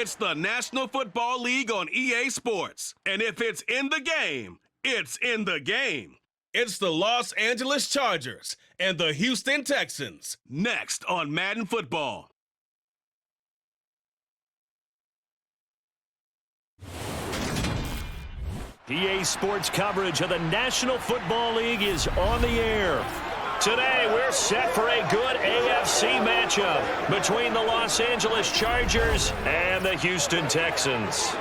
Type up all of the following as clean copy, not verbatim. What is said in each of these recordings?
It's the National Football League on EA Sports. And if it's in the game, it's in the game. It's the Los Angeles Chargers and the Houston Texans. Next on Madden Football. EA Sports coverage of the National Football League is on the air. Today, we're set for a good AFC matchup between the Los Angeles Chargers and the Houston Texans.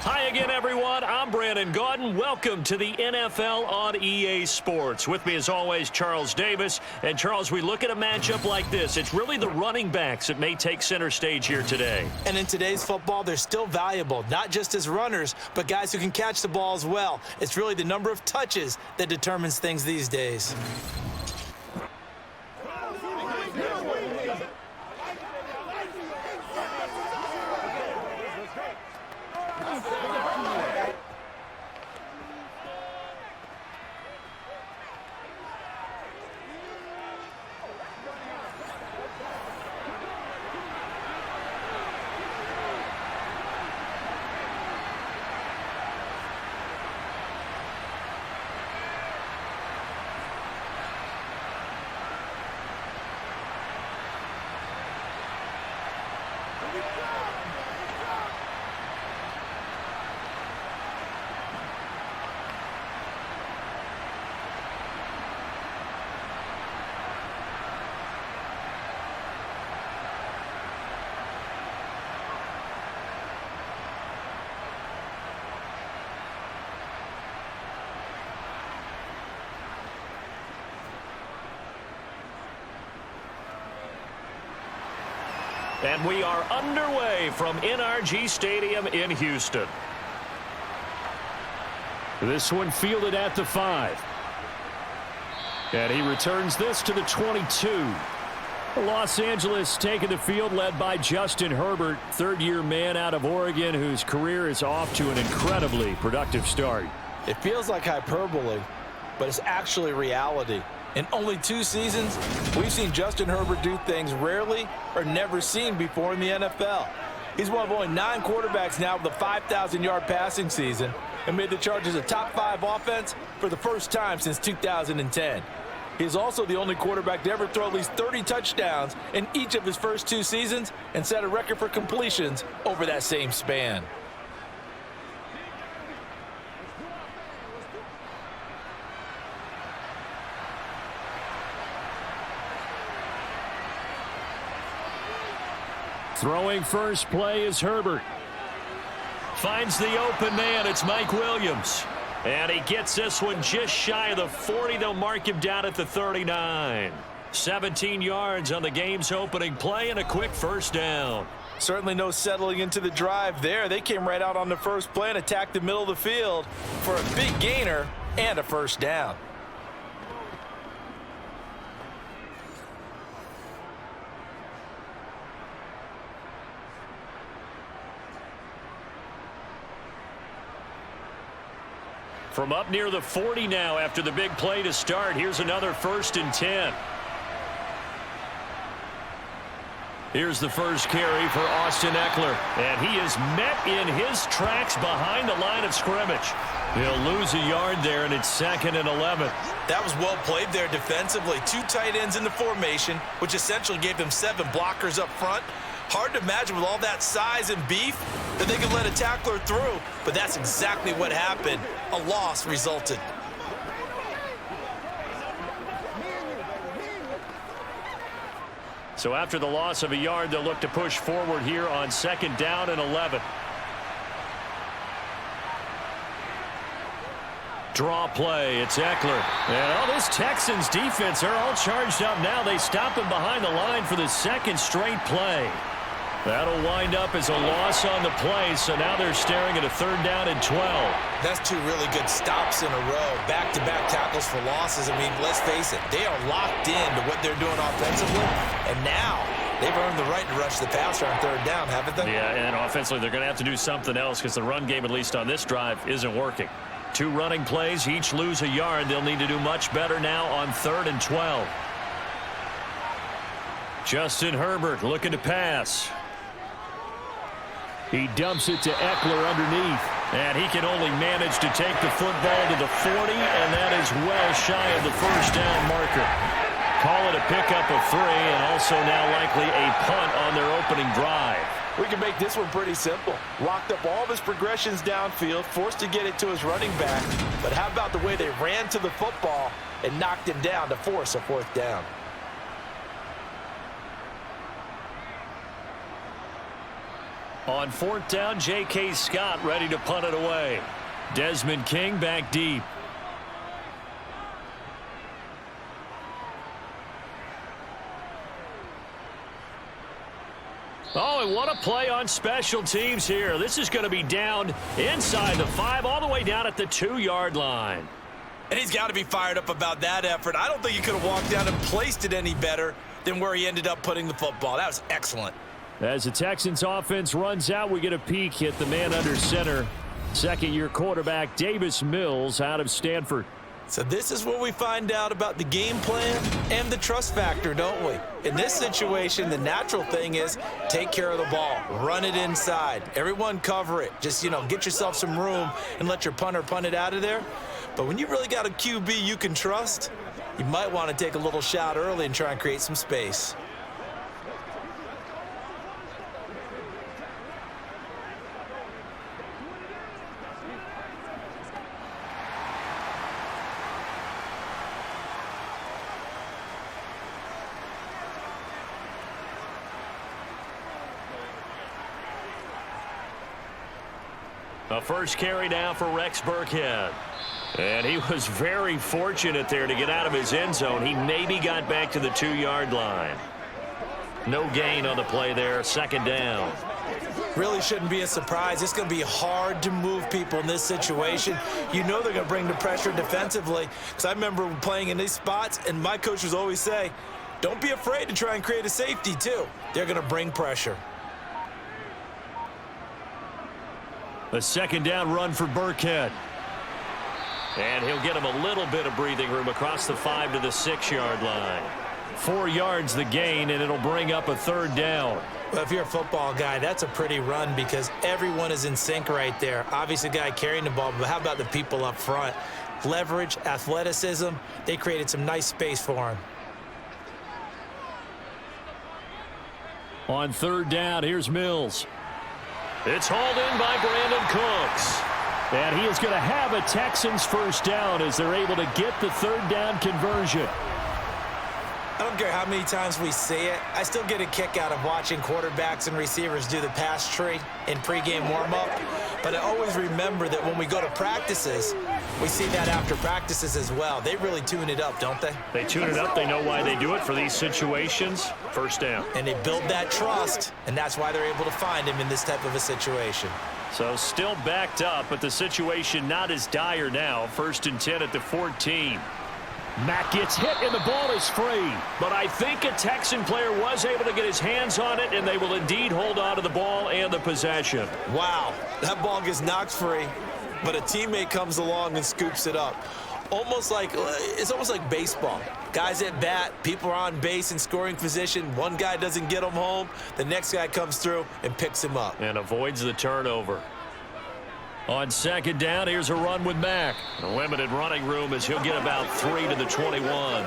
Hi again, everyone. I'm Brandon Gaudin. Welcome to the NFL on EA Sports. With me, as always, Charles Davis. And, Charles, we look at a matchup like this. It's really the running backs that may take center stage here today. And in today's football, they're still valuable, not just as runners, but guys who can catch the ball as well. It's really the number of touches that determines things these days. And we are underway from NRG Stadium in Houston. This one fielded at the 5. And he returns this to the 22. Los Angeles taking the field, led by Justin Herbert, third-year man out of Oregon, whose career is off to an incredibly productive start. It feels like hyperbole, but it's actually reality. In only 2 seasons, we've seen Justin Herbert do things rarely or never seen before in the NFL. He's one of only 9 quarterbacks now with a 5,000-yard passing season and made the Chargers a top 5 offense for the first time since 2010. He is also the only quarterback to ever throw at least 30 touchdowns in each of his first 2 seasons and set a record for completions over that same span. Throwing first play is Herbert. Finds the open man. It's Mike Williams. And he gets this one just shy of the 40. They'll mark him down at the 39. 17 yards on the game's opening play and a quick first down. Certainly no settling into the drive there. They came right out on the first play and attacked the middle of the field for a big gainer and a first down. From up near the 40 now after the big play to start. Here's another 1st and 10. Here's the first carry for Austin Eckler. And he is met in his tracks behind the line of scrimmage. He'll lose a yard there, and it's 2nd and 11. That was well played there defensively. 2 tight ends in the formation, which essentially gave them 7 blockers up front. Hard to imagine with all that size and beef that they could let a tackler through, but that's exactly what happened. A loss resulted. So after the loss of a yard, they'll look to push forward here on 2nd down and 11. Draw play, it's Eckler. And all this Texans defense are all charged up now. They stop him behind the line for the 2nd straight play. That'll wind up as a loss on the play, so now they're staring at a 3rd down and 12. That's 2 really good stops in a row. Back-to-back tackles for losses. I mean, let's face it, they are locked into what they're doing offensively, and now they've earned the right to rush the passer on 3rd down, haven't they? Yeah, and offensively they're going to have to do something else because the run game, at least on this drive, isn't working. 2 running plays, each lose a yard. They'll need to do much better now on 3rd and 12. Justin Herbert looking to pass. He dumps it to Eckler underneath. And he can only manage to take the football to the 40, and that is well shy of the first down marker. Call it a pickup of 3, and also now likely a punt on their opening drive. We can make this one pretty simple. Locked up all of his progressions downfield, forced to get it to his running back. But how about the way they ran to the football and knocked him down to force a 4th down? On 4th down, J.K. Scott ready to punt it away. Desmond King back deep. Oh, and what a play on special teams here. This is going to be down inside the 5, all the way down at the 2-yard line. And he's got to be fired up about that effort. I don't think he could have walked down and placed it any better than where he ended up putting the football. That was excellent. As the Texans offense runs out, we get a peek at the man under center. Second-year quarterback Davis Mills out of Stanford. So this is where we find out about the game plan and the trust factor, don't we? In this situation, the natural thing is take care of the ball. Run it inside. Everyone cover it. Just, get yourself some room and let your punter punt it out of there. But when you really got a QB you can trust, you might want to take a little shot early and try and create some space. A first carry now for Rex Burkhead. And he was very fortunate there to get out of his end zone. He maybe got back to the 2-yard line. No gain on the play there. 2nd down. Really shouldn't be a surprise. It's going to be hard to move people in this situation. You know they're going to bring the pressure defensively. Because I remember playing in these spots, and my coaches always say, don't be afraid to try and create a safety, too. They're going to bring pressure. A 2nd down run for Burkhead. And he'll get him a little bit of breathing room across the 5 to the 6-yard line. 4 yards the gain, and it'll bring up a 3rd down. Well, if you're a football guy, that's a pretty run because everyone is in sync right there. Obviously, the guy carrying the ball, but how about the people up front? Leverage, athleticism, they created some nice space for him. On 3rd down, here's Mills. It's hauled in by Brandon Cooks. And he is going to have a Texans first down as they're able to get the 3rd down conversion. I don't care how many times we see it. I still get a kick out of watching quarterbacks and receivers do the pass tree in pregame warm-up. But I always remember that when we go to practices, we see that after practices as well. They really tune it up, don't they? They tune it up. They know why they do it for these situations. First down. And they build that trust, and that's why they're able to find him in this type of a situation. So still backed up, but the situation not as dire now. 1st and 10 at the 14. Mack gets hit, and the ball is free. But I think a Texan player was able to get his hands on it, and they will indeed hold on to the ball and the possession. Wow, that ball gets knocked free, but a teammate comes along and scoops it up. It's almost like baseball. Guys at bat, people are on base in scoring position. One guy doesn't get him home. The next guy comes through and picks him up. And avoids the turnover. On 2nd down, here's a run with Mack. A limited running room as he'll get about 3 to the 21.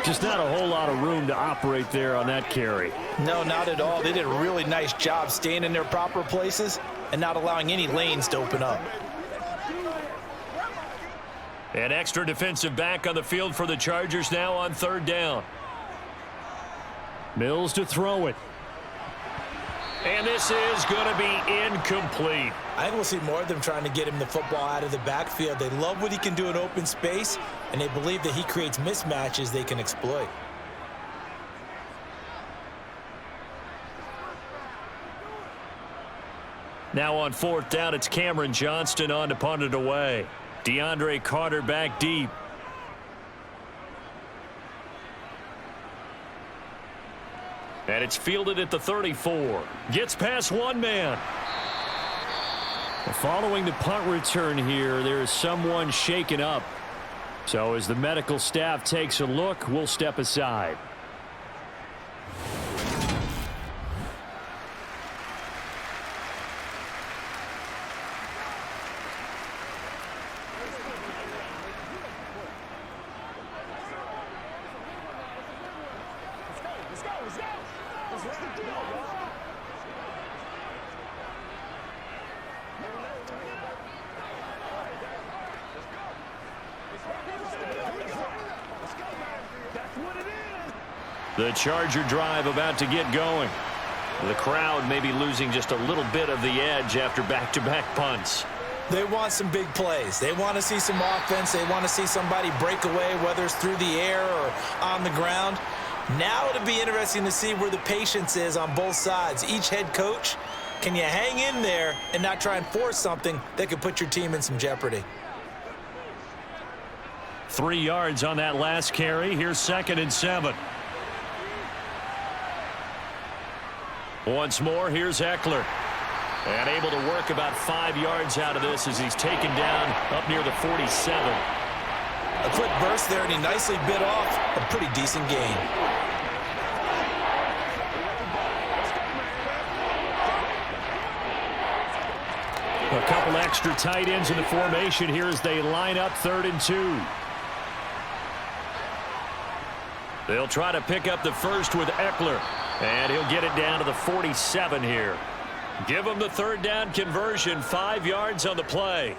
Just not a whole lot of room to operate there on that carry. No, not at all. They did a really nice job staying in their proper places and not allowing any lanes to open up. An extra defensive back on the field for the Chargers now on 3rd down. Mills to throw it. And this is going to be incomplete. I think we'll see more of them trying to get him the football out of the backfield. They love what he can do in open space, and they believe that he creates mismatches they can exploit. Now on 4th down, it's Cameron Johnston on to punt it away. DeAndre Carter back deep. And it's fielded at the 34. Gets past one man. following the punt return here, there is someone shaken up. So as the medical staff takes a look, we'll step aside. The Charger drive about to get going. The crowd may be losing just a little bit of the edge after back-to-back punts. They want some big plays. They want to see some offense. They want to see somebody break away, whether it's through the air or on the ground. Now it'll be interesting to see where the patience is on both sides. Each head coach, can you hang in there and not try and force something that could put your team in some jeopardy? 3 yards on that last carry. Here's 2nd and 7. Once more, here's Eckler. And able to work about 5 yards out of this as he's taken down up near the 47. A quick burst there, and he nicely bit off a pretty decent gain. A couple extra tight ends in the formation here as they line up 3rd and 2. They'll try to pick up the first with Eckler. And he'll get it down to the 47 here. Give him the 3rd down conversion, 5 yards on the play.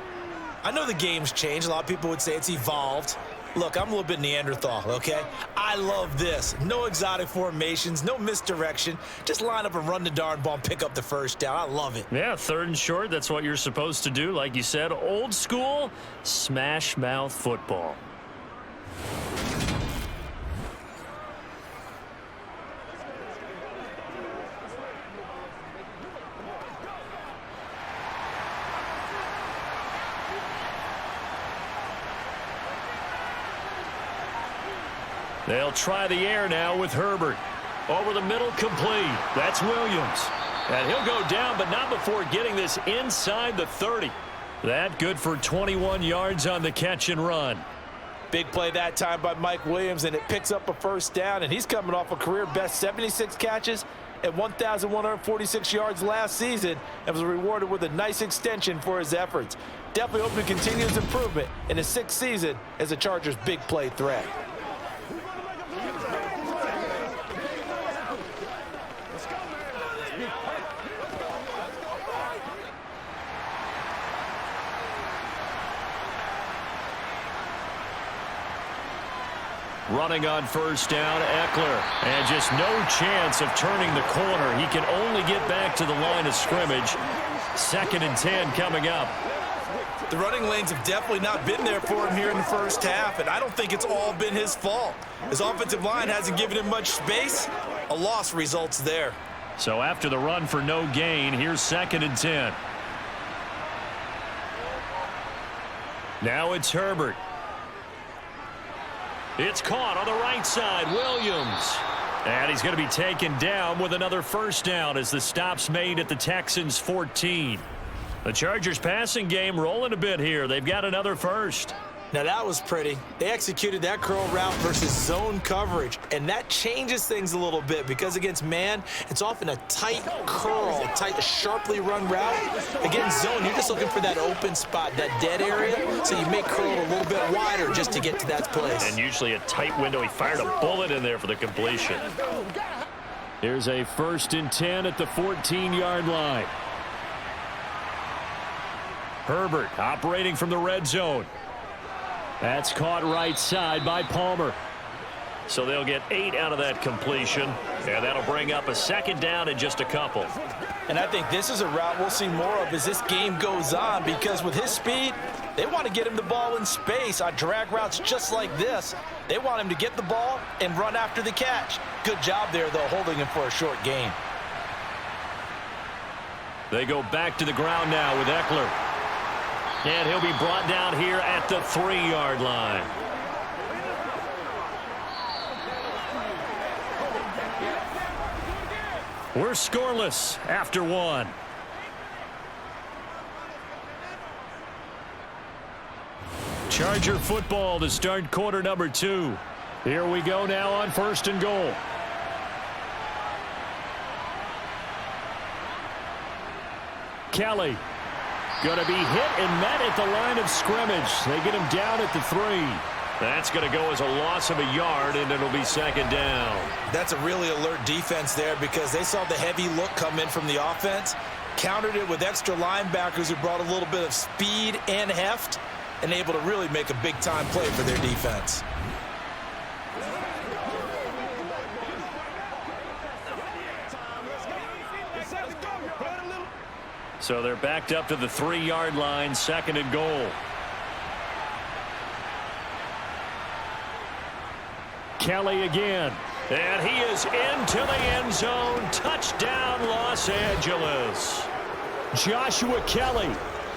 I know the game's changed. A lot of people would say it's evolved. Look, I'm a little bit Neanderthal, okay? I love this. No exotic formations, no misdirection. Just line up and run the darn ball and pick up the first down. I love it. Yeah, 3rd and short, that's what you're supposed to do. Like you said, old school, smash mouth football. They'll try the air now with Herbert. Over the middle, complete. That's Williams. And he'll go down, but not before getting this inside the 30. That good for 21 yards on the catch and run. Big play that time by Mike Williams, and it picks up a first down, and he's coming off a career-best 76 catches and 1,146 yards last season and was rewarded with a nice extension for his efforts. Definitely hope to continue his improvement in his 6th season as a Chargers' big play threat. Running on first down, Eckler. And just no chance of turning the corner. He can only get back to the line of scrimmage. 2nd and 10 coming up. The running lanes have definitely not been there for him here in the first half, and I don't think it's all been his fault. His offensive line hasn't given him much space. A loss results there. So after the run for no gain, here's 2nd and 10. Now it's Herbert. It's caught on the right side, Williams. And he's going to be taken down with another first down as the stop's made at the Texans' 14. The Chargers passing game rolling a bit here. They've got another first. Now that was pretty. They executed that curl route versus zone coverage, and that changes things a little bit because against man, it's often a tight curl, tight, sharply run route. Against zone, you're just looking for that open spot, that dead area, so you make curl a little bit wider just to get to that place. And usually a tight window. He fired a bullet in there for the completion. Here's a 1st and 10 at the 14-yard line. Herbert operating from the red zone. That's caught right side by Palmer. So they'll get 8 out of that completion, and that'll bring up a 2nd down in just a couple. And I think this is a route we'll see more of as this game goes on, because with his speed, they want to get him the ball in space on drag routes just like this. They want him to get the ball and run after the catch. Good job there, though, holding him for a short gain. They go back to the ground now with Eckler. And he'll be brought down here at the 3-yard line. We're scoreless after 1. Charger football to start quarter number 2. Here we go now on 1st and goal. Kelly going to be hit and met at the line of scrimmage. They get him down at the 3. That's going to go as a loss of a yard, and it'll be 2nd down. That's a really alert defense there because they saw the heavy look come in from the offense, countered it with extra linebackers who brought a little bit of speed and heft, and able to really make a big-time play for their defense. So they're backed up to the 3-yard line, 2nd and goal. Kelly again. And he is into the end zone. Touchdown, Los Angeles. Joshua Kelly,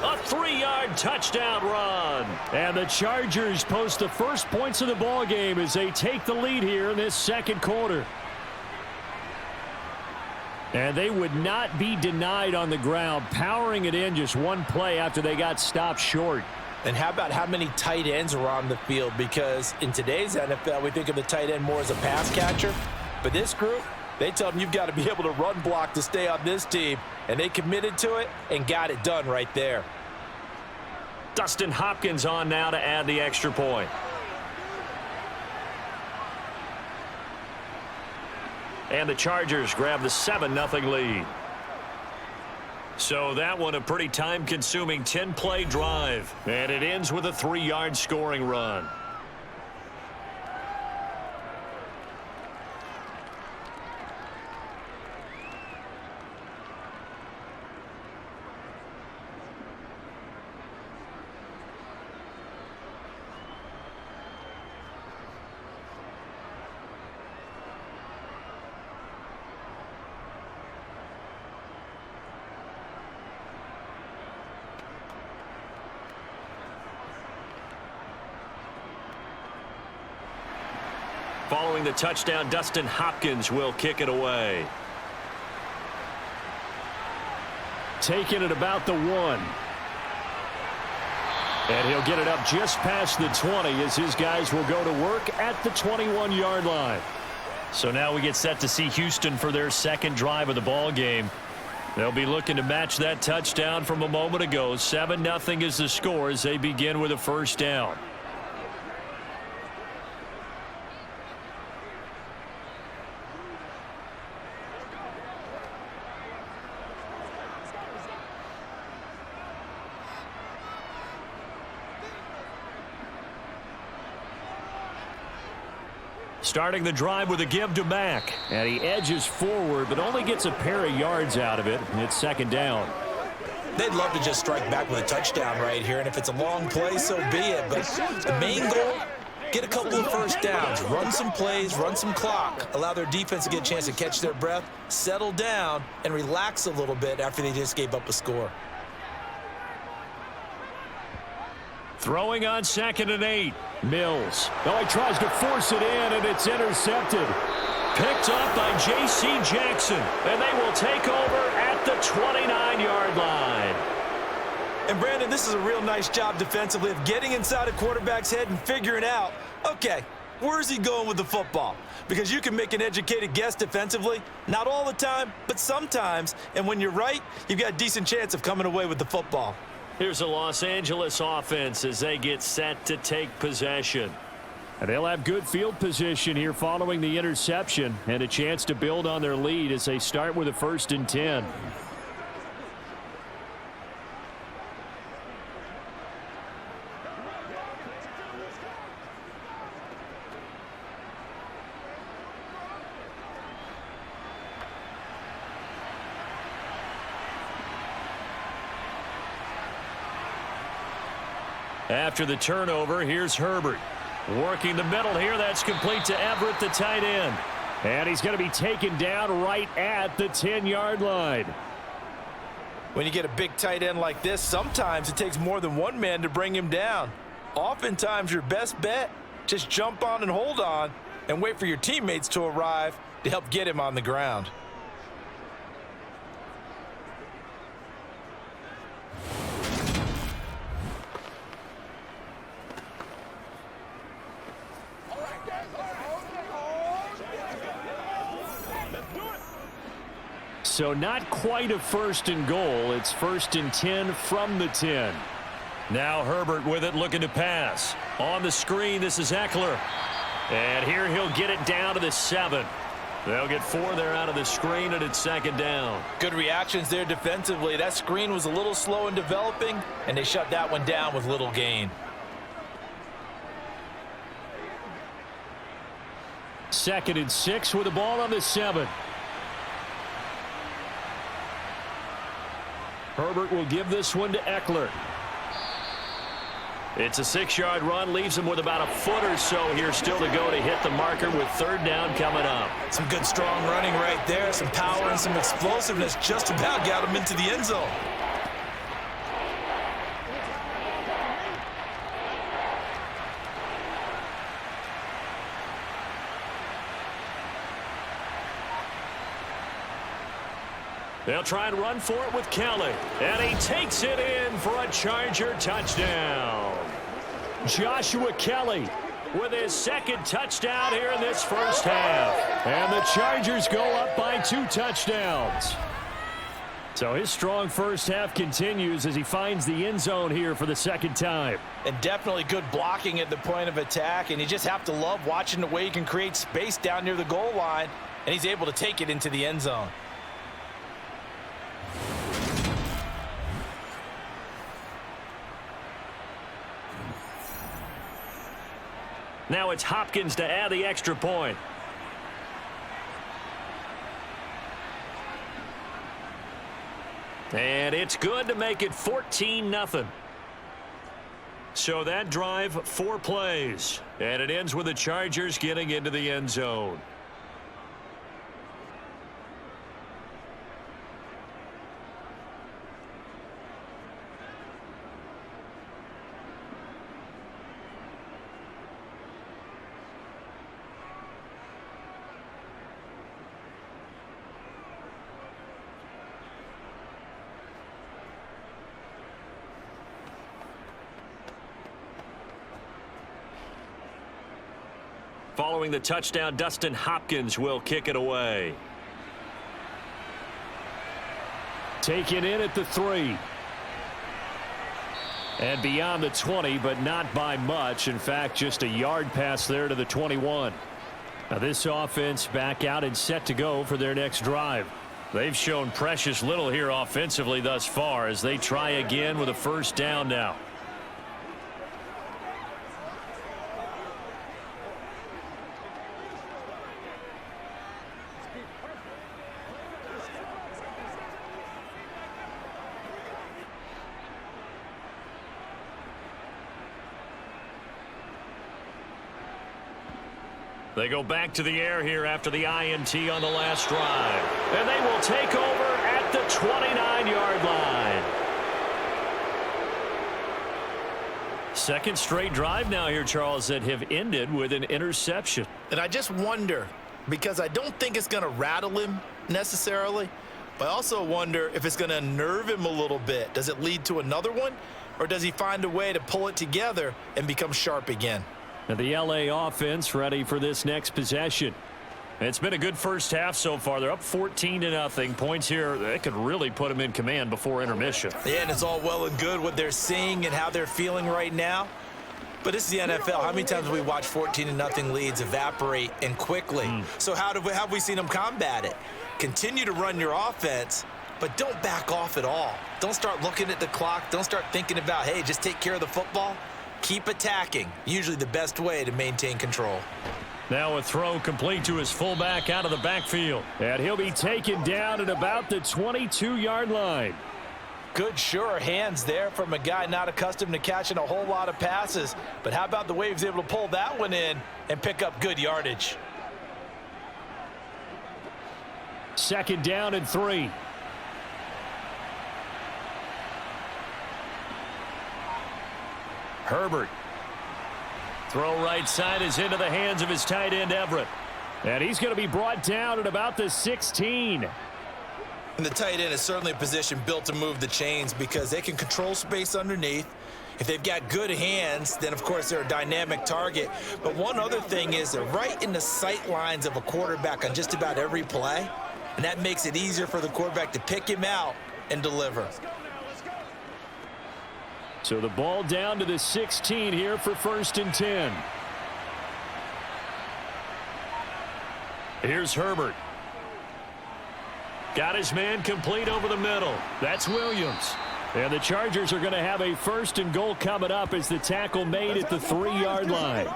a 3-yard touchdown run. And the Chargers post the first points of the ball game as they take the lead here in this 2nd quarter. And they would not be denied on the ground, powering it in just one play after they got stopped short. And how about how many tight ends are on the field? Because in today's NFL, we think of the tight end more as a pass catcher. But this group, they tell them you've got to be able to run block to stay on this team. And they committed to it and got it done right there. Dustin Hopkins on now to add the extra point. And the Chargers grab the 7-0 lead. So that one a pretty time-consuming 10-play drive. And it ends with a 3-yard scoring run. Following the touchdown, Dustin Hopkins will kick it away. Taking it about the 1. And he'll get it up just past the 20 as his guys will go to work at the 21-yard line. So now we get set to see Houston for their 2nd drive of the ball game. They'll be looking to match that touchdown from a moment ago. 7-0 is the score as they begin with a 1st down. Starting the drive with a give to Mack. And he edges forward, but only gets a pair of yards out of it. And it's 2nd down. They'd love to just strike back with a touchdown right here. And if it's a long play, so be it. But the main goal, get a couple of 1st downs. Run some plays, run some clock. Allow their defense to get a chance to catch their breath, settle down, and relax a little bit after they just gave up a score. Throwing on 2nd and 8. Mills. Oh, he tries to force it in, and it's intercepted. Picked up by J.C. Jackson, and they will take over at the 29-yard line. And, Brandon, this is a real nice job defensively of getting inside a quarterback's head and figuring out, okay, where's he going with the football? Because you can make an educated guess defensively, not all the time, but sometimes. And when you're right, you've got a decent chance of coming away with the football. Here's a Los Angeles offense as they get set to take possession. And they'll have good field position here following the interception and a chance to build on their lead as they start with a 1st and 10. After the turnover, here's Herbert. Working the middle here. That's complete to Everett, the tight end. And he's going to be taken down right at the 10-yard line. When you get a big tight end like this, sometimes it takes more than one man to bring him down. Oftentimes, your best bet, just jump on and hold on and wait for your teammates to arrive to help get him on the ground. So not quite a 1st and goal. It's 1st and 10 from the 10. Now Herbert with it, looking to pass. On the screen, this is Eckler. And here he'll get it down to the 7. They'll get 4 there out of the screen, and it's 2nd down. Good reactions there defensively. That screen was a little slow in developing, and they shut that one down with little gain. 2nd and 6 with the ball on the 7. Herbert will give this one to Eckler. It's a 6-yard run, leaves him with about a foot or so here still to go to hit the marker with 3rd down coming up. Some good strong running right there, some power and some explosiveness just about got him into the end zone. They'll try and run for it with Kelly. And he takes it in for a Charger touchdown. Joshua Kelly with his 2nd touchdown here in this 1st half. And the Chargers go up by 2 touchdowns. So his strong 1st half continues as he finds the end zone here for the 2nd time. And definitely good blocking at the point of attack. And you just have to love watching the way he can create space down near the goal line. And he's able to take it into the end zone. Now it's Hopkins to add the extra point. And it's good to make it 14-0. So that drive, 4 plays. And it ends with the Chargers getting into the end zone. Following the touchdown, Dustin Hopkins will kick it away. Taken in at the 3. And beyond the 20, but not by much. In fact, just a yard pass there to the 21. Now this offense back out and set to go for their next drive. They've shown precious little here offensively thus far as they try again with a 1st down now. They go back to the air here after the INT on the last drive. And they will take over at the 29-yard line. 2nd straight drive now here, Charles, that have ended with an interception. And I just wonder, because I don't think it's going to rattle him necessarily, but I also wonder if it's going to unnerve him a little bit. Does it lead to another one, or does he find a way to pull it together and become sharp again? And the LA offense ready for this next possession. It's been a good 1st half so far. They're up 14-0. Points here that could really put them in command before intermission. Yeah, and it's all well and good what they're seeing and how they're feeling right now. But this is the NFL. How many times have we watched 14-0 leads evaporate and quickly? So how have we seen them combat it? Continue to run your offense, but don't back off at all. Don't start looking at the clock. Don't start thinking about, hey, just take care of the football. Keep attacking. Usually the best way to maintain control. Now a throw complete to his fullback out of the backfield. And he'll be taken down at about the 22-yard line. Good, sure hands there from a guy not accustomed to catching a whole lot of passes. But how about the way he was able to pull that one in and pick up good yardage? 2nd down and 3. Herbert. Throw right side is into the hands of his tight end Everett. And he's going to be brought down at about the 16. And the tight end is certainly a position built to move the chains because they can control space underneath. If they've got good hands, then of course they're a dynamic target. But one other thing is they're right in the sight lines of a quarterback on just about every play. and that makes it easier for the quarterback to pick him out and deliver. So the ball down to the 16 here for 1st and 10. Here's Herbert. Got his man complete over the middle. That's Williams. And the Chargers are going to have a 1st and goal coming up as the tackle made at the 3-yard line.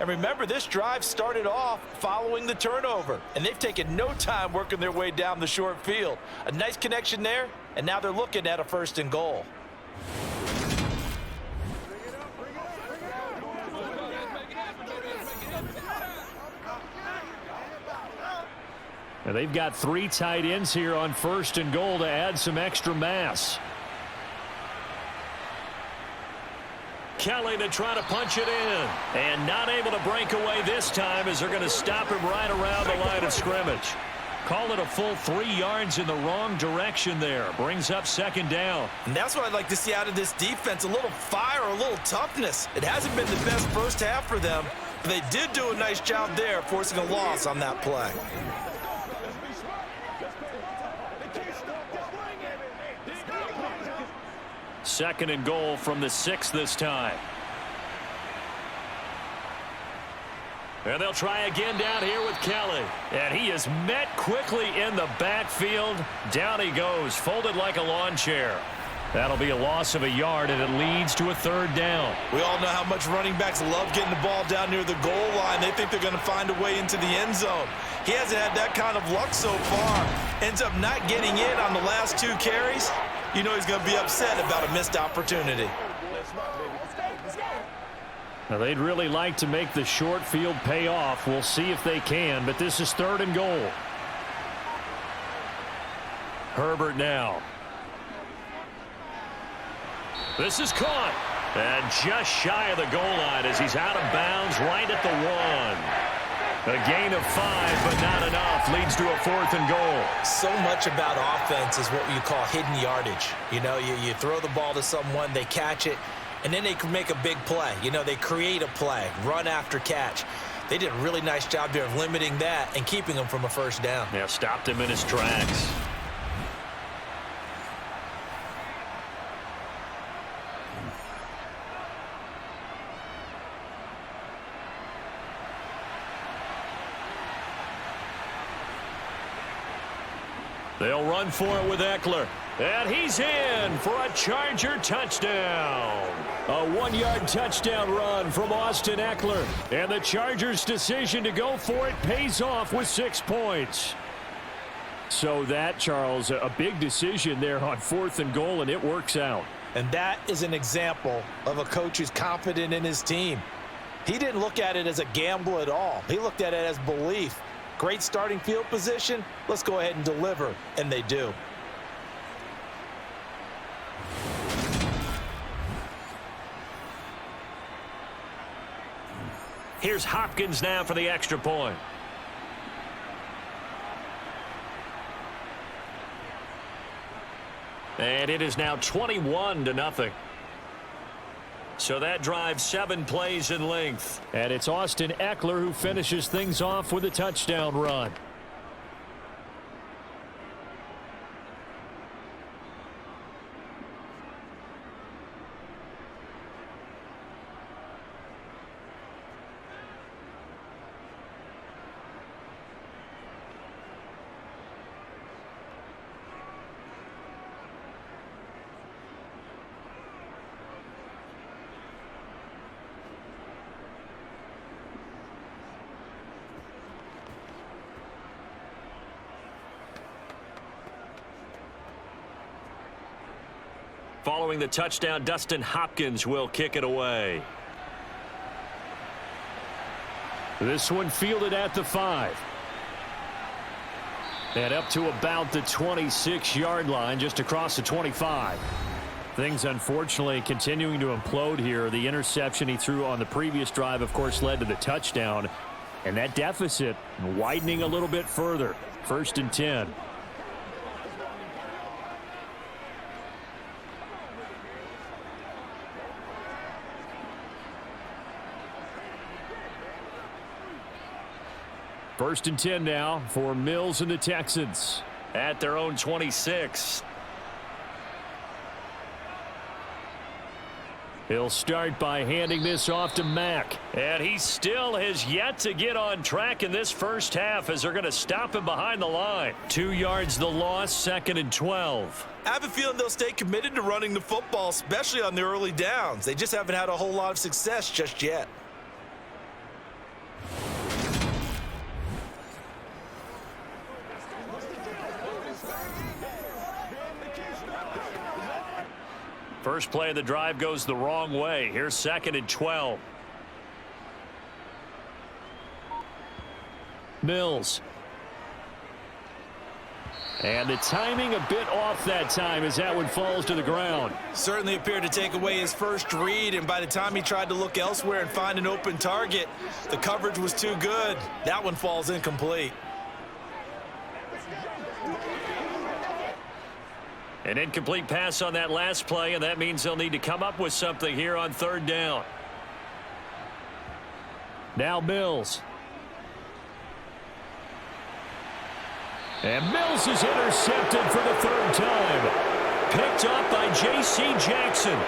And remember, this drive started off following the turnover, and they've taken no time working their way down the short field. A nice connection there, and now they're looking at a 1st and goal. Now they've got 3 tight ends here on 1st and goal to add some extra mass. Kelly to try to punch it in. And not able to break away this time as they're going to stop him right around the line of scrimmage. Call it a full 3 yards in the wrong direction there. Brings up 2nd down. And that's what I'd like to see out of this defense, a little fire, a little toughness. It hasn't been the best first half for them, but they did do a nice job there forcing a loss on that play. 2nd and goal from the 6 this time. And they'll try again down here with Kelly. And he is met quickly in the backfield. Down he goes, folded like a lawn chair. That'll be a loss of a yard, and it leads to a 3rd down. We all know how much running backs love getting the ball down near the goal line. They think they're going to find a way into the end zone. He hasn't had that kind of luck so far. Ends up not getting in on the last 2 carries. You know he's going to be upset about a missed opportunity. Now they'd really like to make the short field pay off. We'll see if they can, but this is 3rd and goal. Herbert now. This is caught. And just shy of the goal line as he's out of bounds right at the 1. A gain of 5, but not enough. Leads to a 4th and goal. So much about offense is what you call hidden yardage. You know, you throw the ball to someone, they catch it, and then they can make a big play. You know, they create a play, run after catch. They did a really nice job there of limiting that and keeping him from a 1st down. Yeah, stopped him in his tracks. They'll run for it with Eckler. And he's in for a Charger touchdown. A 1-yard touchdown run from Austin Eckler. And the Chargers' decision to go for it pays off with 6 points. So that, Charles, a big decision there on 4th and goal, and it works out. And that is an example of a coach who's confident in his team. He didn't look at it as a gamble at all. He looked at it as belief. Great starting field position. Let's go ahead and deliver. And they do. Here's Hopkins now for the extra point. And it is now 21-0. So that drives 7 plays in length. And it's Austin Eckler who finishes things off with a touchdown run. Following the touchdown, Dustin Hopkins will kick it away. This one fielded at the 5. And up to about the 26-yard line, just across the 25. Things, unfortunately, continuing to implode here. The interception he threw on the previous drive, of course, led to the touchdown. And that deficit widening a little bit further. 1st and 10. First and 10 now for Mills and the Texans. At their own 26. He'll start by handing this off to Mack. And he still has yet to get on track in this first half as they're going to stop him behind the line. 2 yards the loss, 2nd and 12. I have a feeling they'll stay committed to running the football, especially on the early downs. They just haven't had a whole lot of success just yet. First play of the drive goes the wrong way. Here's 2nd and 12. Mills. And the timing a bit off that time as that one falls to the ground. Certainly appeared to take away his first read, and by the time he tried to look elsewhere and find an open target, the coverage was too good. That one falls incomplete. An incomplete pass on that last play, and that means they'll need to come up with something here on 3rd down. Now Mills. And Mills is intercepted for the 3rd time. Picked up by J.C. Jackson.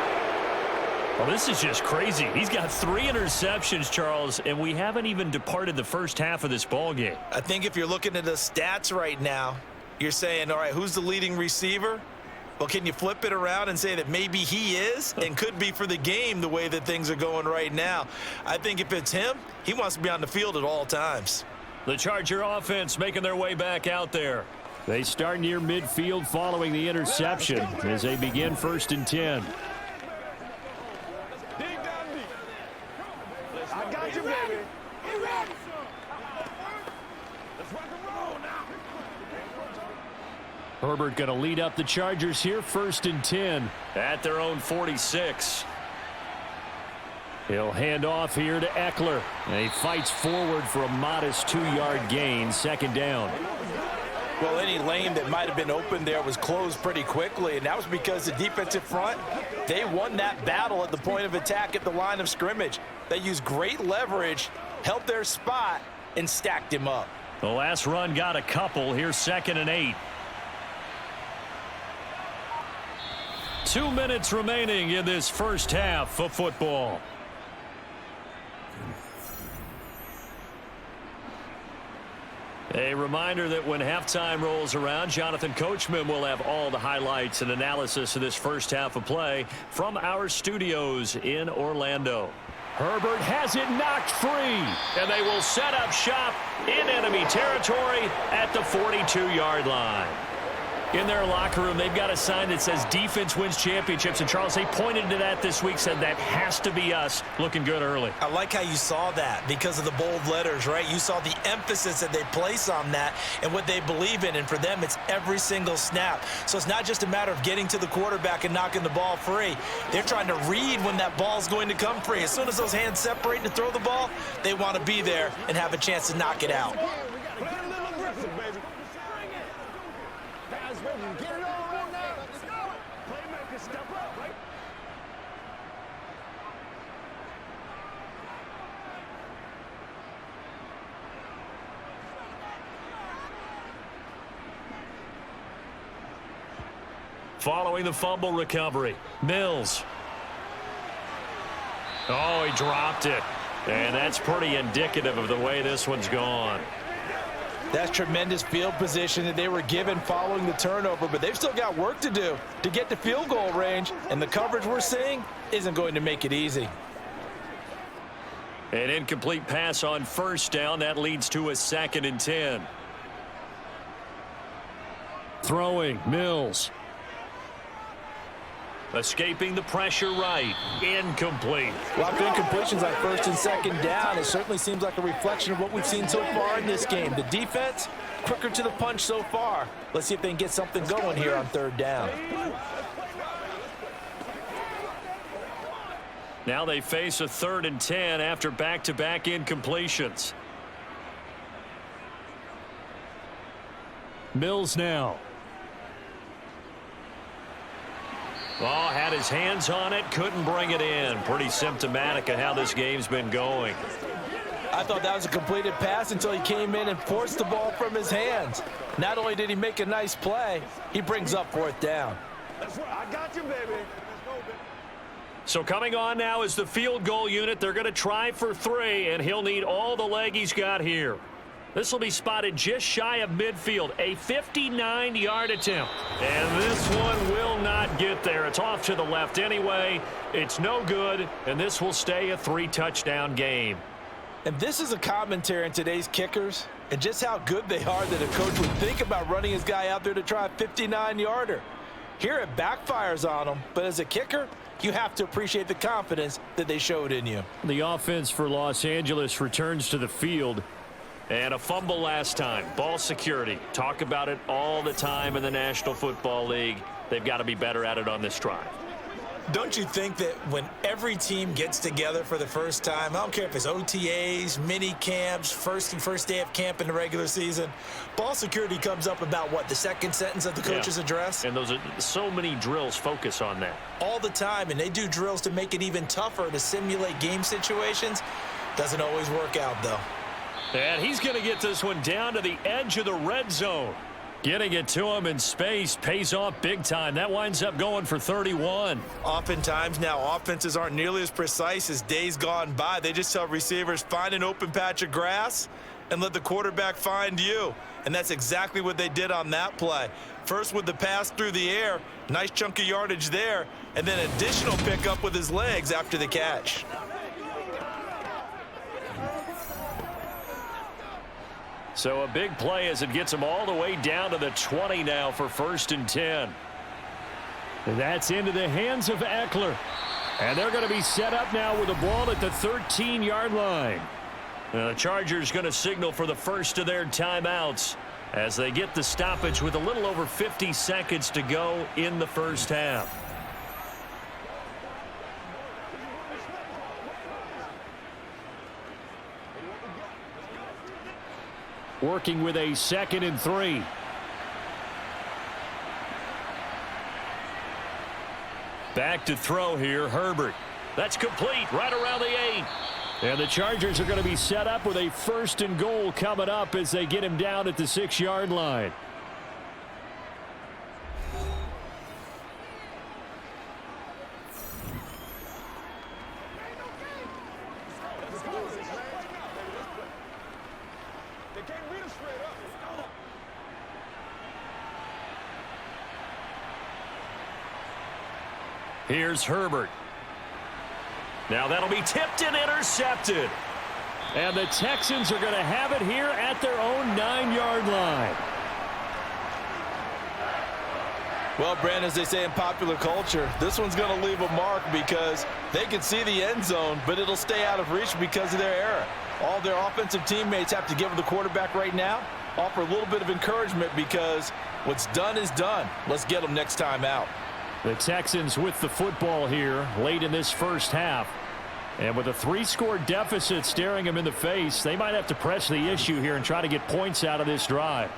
Well, this is just crazy. He's got 3 interceptions, Charles, and we haven't even departed the first half of this ballgame. I think if you're looking at the stats right now, you're saying, all right, who's the leading receiver? Well, can you flip it around and say that maybe he is and could be for the game the way that things are going right now? I think if it's him, he wants to be on the field at all times. The Charger offense making their way back out there. They start near midfield following the interception as they begin 1st and 10. I got you, baby. Get ready. Let's rock and roll now. Herbert going to lead up the Chargers here, 1st and 10 at their own 46. He'll hand off here to Eckler. And he fights forward for a modest 2-yard gain, 2nd down. Well, any lane that might have been open there was closed pretty quickly, and that was because the defensive front, they won that battle at the point of attack at the line of scrimmage. They used great leverage, held their spot, and stacked him up. The last run got a couple. Here's 2nd and 8. 2 minutes remaining in this first half of football. A reminder that when halftime rolls around, Jonathan Coachman will have all the highlights and analysis of this first half of play from our studios in Orlando. Herbert has it knocked free, and they will set up shop in enemy territory at the 42-yard line. In their locker room, they've got a sign that says defense wins championships. And, Charles, they pointed to that this week, said that has to be us, looking good early. I like how you saw that because of the bold letters, right? You saw the emphasis that they place on that and what they believe in. And for them, it's every single snap. So it's not just a matter of getting to the quarterback and knocking the ball free. They're trying to read when that ball's going to come free. As soon as those hands separate to throw the ball, they want to be there and have a chance to knock it out. Get it all right now. Let's go. Playmaker, step up, right? Following the fumble recovery, Mills. Oh, he dropped it. And that's pretty indicative of the way this one's gone. That's tremendous field position that they were given following the turnover, but they've still got work to do to get to field goal range, and the coverage we're seeing isn't going to make it easy. An incomplete pass on 1st down. That leads to a 2nd and 10. Throwing, Mills. Escaping the pressure right. Incomplete. A lot of incompletions on 1st and 2nd down. It certainly seems like a reflection of what we've seen so far in this game. The defense, quicker to the punch so far. Let's see if they can get something going here on 3rd down. Now they face a 3rd and 10 after back-to-back incompletions. Mills now. Oh, had his hands on it, couldn't bring it in. Pretty symptomatic of how this game's been going. I thought that was a completed pass until he came in and forced the ball from his hands. Not only did he make a nice play, he brings up 4th down. That's right. I got you, baby. So coming on now is the field goal unit. They're going to try for 3, and he'll need all the leg he's got here. This will be spotted just shy of midfield, a 59-yard attempt. And this one will not get there. It's off to the left anyway. It's no good, and this will stay a 3-touchdown game. And this is a commentary on today's kickers and just how good they are that a coach would think about running his guy out there to try a 59-yarder. Here it backfires on him, but as a kicker, you have to appreciate the confidence that they showed in you. The offense for Los Angeles returns to the field. And a fumble last time. Ball security. Talk about it all the time in the National Football League. They've got to be better at it on this drive. Don't you think that when every team gets together for the first time, I don't care if it's OTAs, mini camps, first day of camp in the regular season, ball security comes up about what, the second sentence of the coach's address? And those are so many drills focus on that. All the time, and they do drills to make it even tougher to simulate game situations. Doesn't always work out, though. And he's going to get this one down to the edge of the red zone. Getting it to him in space pays off big time. That winds up going for 31. Oftentimes now, offenses aren't nearly as precise as days gone by. They just tell receivers, find an open patch of grass and let the quarterback find you. And that's exactly what they did on that play. First with the pass through the air, nice chunk of yardage there, and then additional pickup with his legs after the catch. So a big play as it gets him all the way down to the 20 now for 1st and 10. That's into the hands of Eckler. And they're going to be set up now with the ball at the 13-yard line. The Chargers going to signal for the first of their timeouts as they get the stoppage with a little over 50 seconds to go in the first half. Working with a 2nd and 3. Back to throw here, Herbert. That's complete right around the 8. And the Chargers are going to be set up with a 1st and goal coming up as they get him down at the 6-yard line. Here's Herbert. Now that'll be tipped and intercepted. And the Texans are going to have it here at their own 9-yard line. Well, Brandon, as they say in popular culture, this one's going to leave a mark because they can see the end zone, but it'll stay out of reach because of their error. All their offensive teammates have to give the quarterback right now, offer a little bit of encouragement because what's done is done. Let's get them next time out. The Texans with the football here late in this first half. And with a 3-score deficit staring them in the face, they might have to press the issue here and try to get points out of this drive.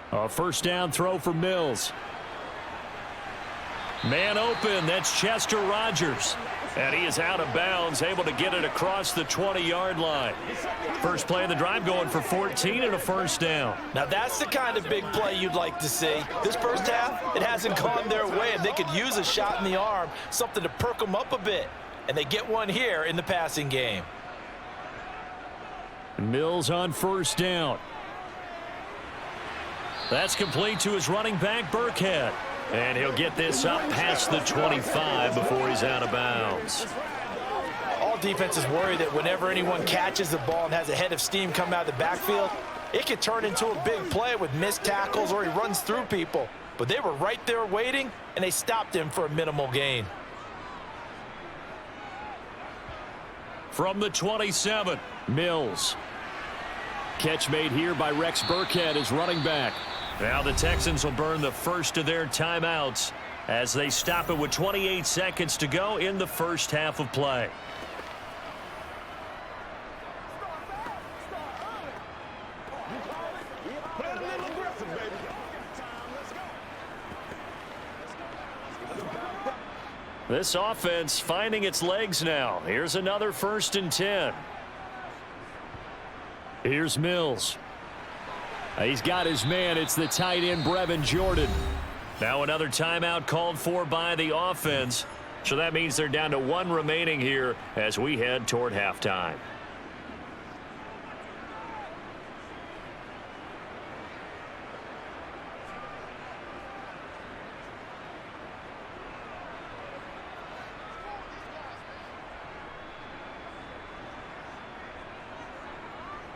A 1st down throw for Mills. Man open, that's Chester Rogers. And he is out of bounds, able to get it across the 20-yard line. First play of the drive going for 14 and a 1st down. Now that's the kind of big play you'd like to see. This first half, it hasn't gone their way, and they could use a shot in the arm, something to perk them up a bit. And they get one here in the passing game. Mills on 1st down. That's complete to his running back, Burkhead. And he'll get this up past the 25 before he's out of bounds. All defenses worry that whenever anyone catches the ball and has a head of steam come out of the backfield, it could turn into a big play with missed tackles or he runs through people. But they were right there waiting, and they stopped him for a minimal gain. From the 27, Mills. Catch made here by Rex Burkhead as running back. Now the Texans will burn the first of their timeouts as they stop it with 28 seconds to go in the first half of play. This offense finding its legs now. Here's another 1st and 10. Here's Mills. He's got his man. It's the tight end, Brevin Jordan. Now another timeout called for by the offense. So that means they're down to 1 remaining here as we head toward halftime.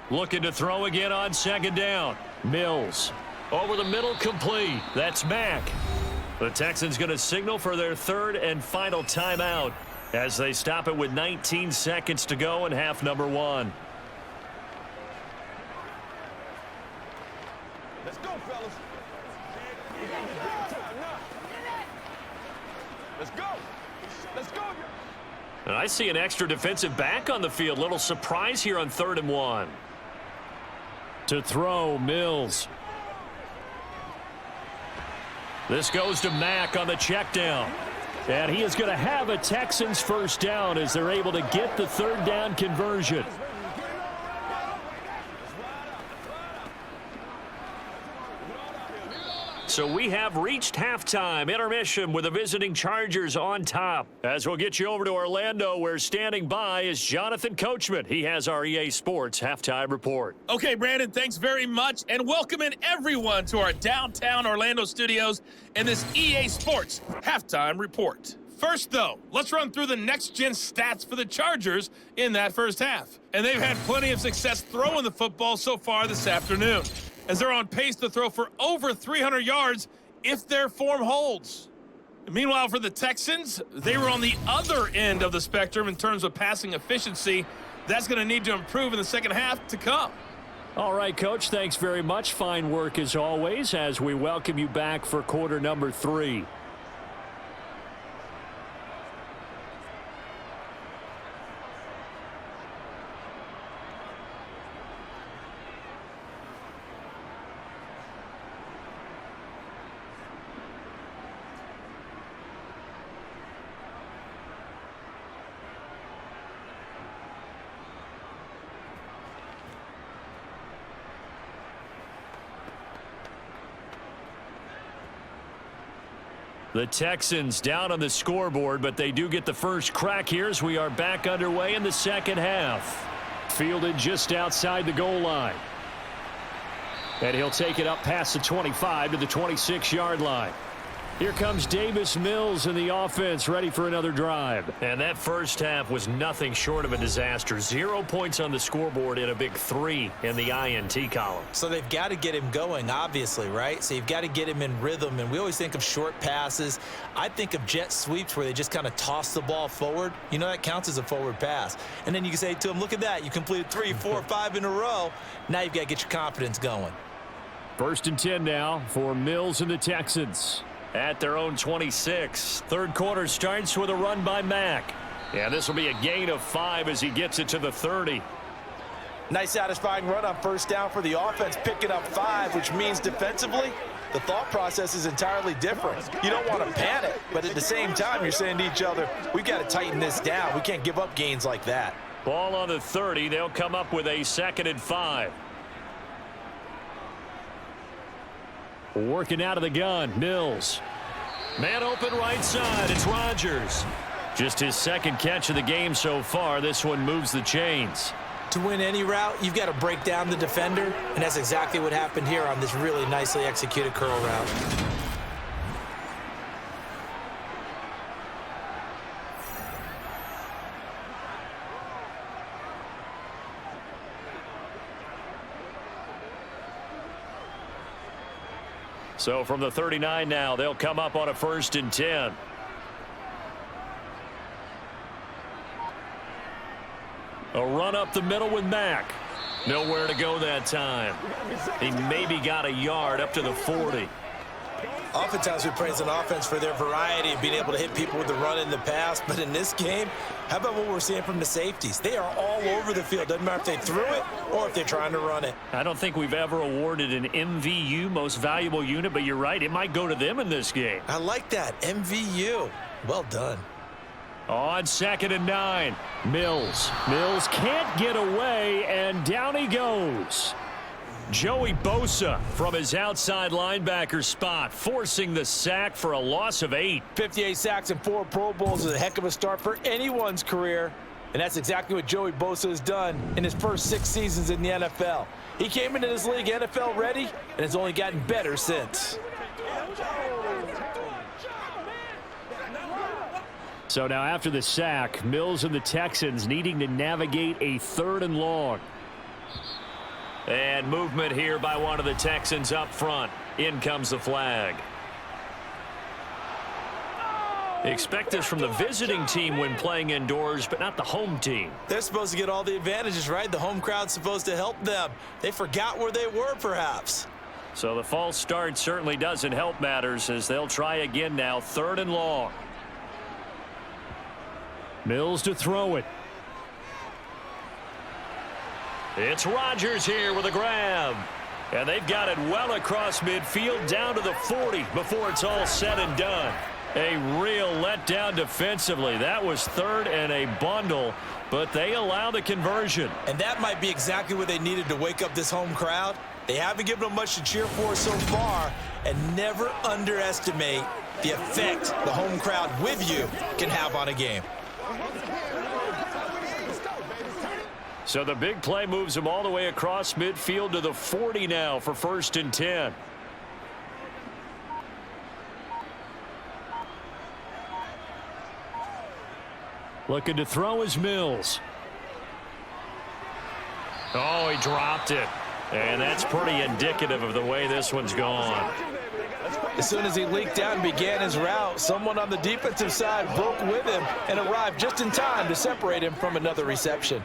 Looking to throw again on 2nd down. Mills. Over the middle, complete. That's Mack. The Texans going to signal for their 3rd and final timeout as they stop it with 19 seconds to go in half number 1. Let's go, fellas. Let's go. Let's go. And I see an extra defensive back on the field. Little surprise here on 3rd and 1. To throw, Mills. This goes to Mack on the check down. And he is going to have a Texans 1st down as they're able to get the 3rd down conversion. So we have reached halftime. Intermission with the visiting Chargers on top. As we'll get you over to Orlando, where standing by is Jonathan Coachman. He has our EA Sports halftime report. Okay, Brandon, thanks very much, and welcome in everyone to our downtown Orlando studios and this EA Sports halftime report. First, though, let's run through the next-gen stats for the Chargers in that first half. And they've had plenty of success throwing the football so far this afternoon, as they're on pace to throw for over 300 yards if their form holds. Meanwhile, for the Texans, they were on the other end of the spectrum in terms of passing efficiency. That's going to need to improve in the second half to come. All right, Coach, thanks very much. Fine work as always as we welcome you back for quarter number 3. The Texans down on the scoreboard, but they do get the first crack here as we are back underway in the second half. Fielded just outside the goal line. And he'll take it up past the 25 to the 26-yard line. Here comes Davis Mills in the offense, ready for another drive. And that first half was nothing short of a disaster. 0 points on the scoreboard and a big 3 in the INT column. So they've got to get him going, obviously, right? So you've got to get him in rhythm. And we always think of short passes. I think of jet sweeps where they just kind of toss the ball forward. You know, that counts as a forward pass. And then you can say to him, look at that. You completed 3, 4, 5 in a row. Now you've got to get your confidence going. 1st and 10 now for Mills and the Texans. At their own 26. Third quarter starts with a run by Mack. And this will be a gain of 5 as he gets it to the 30. Nice satisfying run on first down for the offense, picking up 5, which means defensively, the thought process is entirely different. You don't want to panic, but at the same time, you're saying to each other, we've got to tighten this down. We can't give up gains like that. Ball on the 30. They'll come up with a 2nd and 5. Working out of the gun, Mills. Man open right side, it's Rodgers. Just his 2nd catch of the game so far. This one moves the chains. To win any route, you've got to break down the defender, and that's exactly what happened here on this really nicely executed curl route. So from the 39 now, they'll come up on a 1st and 10. A run up the middle with Mack. Nowhere to go that time. He maybe got a yard up to the 40. Oftentimes we praise an offense for their variety of being able to hit people with the run in the pass, but in this game, how about what we're seeing from the safeties? They are all over the field. Doesn't matter if they threw it or if they're trying to run it. I don't think we've ever awarded an MVU, most valuable unit, but you're right, it might go to them in this game. I like that, MVU. Well done. On 2nd and 9, Mills can't get away, and down he goes. Joey Bosa from his outside linebacker spot, forcing the sack for a loss of 8. 58 sacks and 4 Pro Bowls is a heck of a start for anyone's career, and that's exactly what Joey Bosa has done in his first 6 seasons in the NFL. He came into this league NFL ready and has only gotten better since. So now after the sack, Mills and the Texans needing to navigate a 3rd and long. And movement here by one of the Texans up front. In comes the flag. Expect this from the visiting team when playing indoors, but not the home team. They're supposed to get all the advantages, right? The home crowd's supposed to help them. They forgot where they were, perhaps. So the false start certainly doesn't help matters as they'll try again now, 3rd and long. Mills to throw it. It's Rodgers here with a grab. And they've got it well across midfield down to the 40 before it's all said and done. A real letdown defensively. That was 3rd and a bundle, but they allow the conversion. And that might be exactly what they needed to wake up this home crowd. They haven't given them much to cheer for so far, and never underestimate the effect the home crowd with you can have on a game. So the big play moves them all the way across midfield to the 40 now for 1st and 10. Looking to throw is Mills. Oh, he dropped it. And that's pretty indicative of the way this one's gone. As soon as he leaked out and began his route, someone on the defensive side broke with him and arrived just in time to separate him from another reception.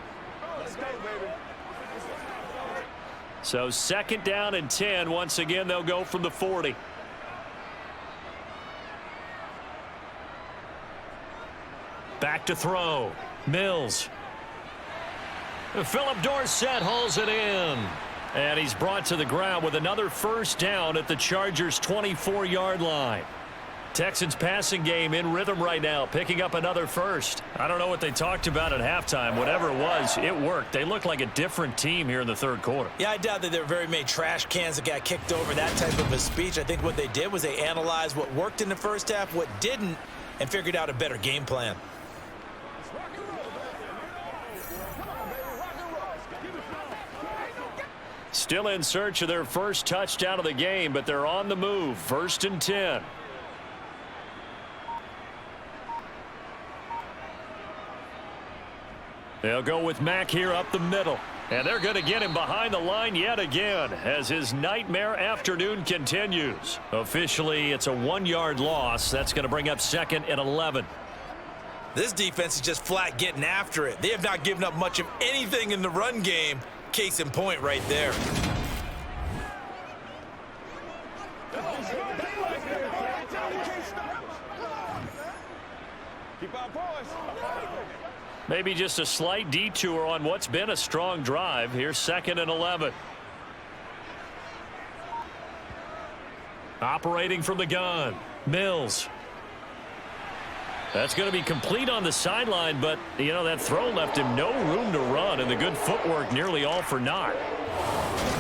So 2nd down and 10. Once again, they'll go from the 40. Back to throw. Mills. Philip Dorsett hauls it in. And he's brought to the ground with another 1st down at the Chargers' 24-yard line. Texans passing game in rhythm right now, picking up another 1st. I don't know what they talked about at halftime. Whatever it was, it worked. They look like a different team here in the 3rd quarter. Yeah, I doubt that there were very many trash cans that got kicked over, that type of a speech. I think what they did was they analyzed what worked in the first half, what didn't, and figured out a better game plan. Still in search of their 1st touchdown of the game, but they're on the move. 1st and 10. They'll go with Mack here up the middle. And they're going to get him behind the line yet again as his nightmare afternoon continues. Officially, it's a 1-yard loss. That's going to bring up 2nd and 11. This defense is just flat getting after it. They have not given up much of anything in the run game. Case in point right there. Maybe just a slight detour on what's been a strong drive. Here's 2nd and 11. Operating from the gun. Mills. That's going to be complete on the sideline, but, you know, that throw left him no room to run, and the good footwork nearly all for naught.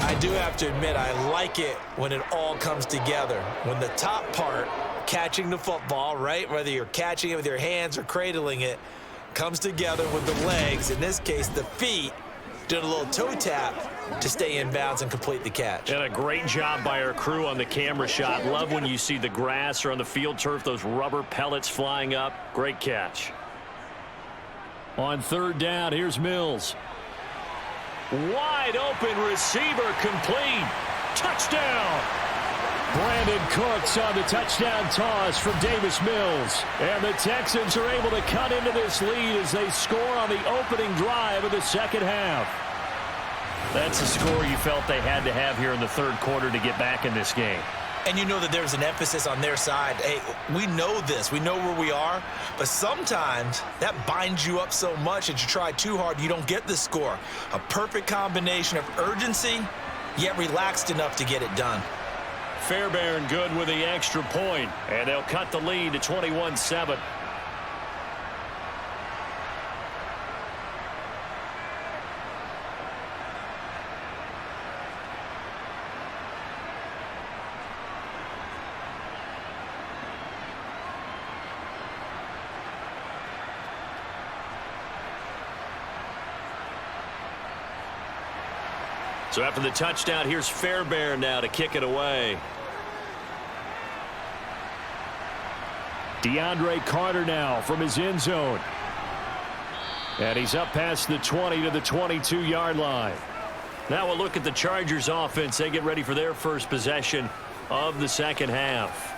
I do have to admit, I like it when it all comes together. When the top part, catching the football, right, whether you're catching it with your hands or cradling it, comes together with the legs, in this case the feet, doing a little toe tap to stay in bounds and complete the catch. And a great job by our crew on the camera shot. Love when you see the grass or on the field turf, those rubber pellets flying up. Great catch. On 3rd down, here's Mills. Wide open receiver complete. Touchdown. Brandon Cooks on the touchdown toss from Davis Mills. And the Texans are able to cut into this lead as they score on the opening drive of the 2nd half. That's a score you felt they had to have here in the 3rd quarter to get back in this game. And you know that there's an emphasis on their side. Hey, we know this. We know where we are. But sometimes that binds you up so much that you try too hard, you don't get the score. A perfect combination of urgency, yet relaxed enough to get it done. Fairbairn good with the extra point, and they'll cut the lead to 21-7. So after the touchdown, here's Fairbairn now to kick it away. DeAndre Carter now from his end zone. And he's up past the 20 to the 22-yard line. Now we'll look at the Chargers offense. They get ready for their first possession of the second half.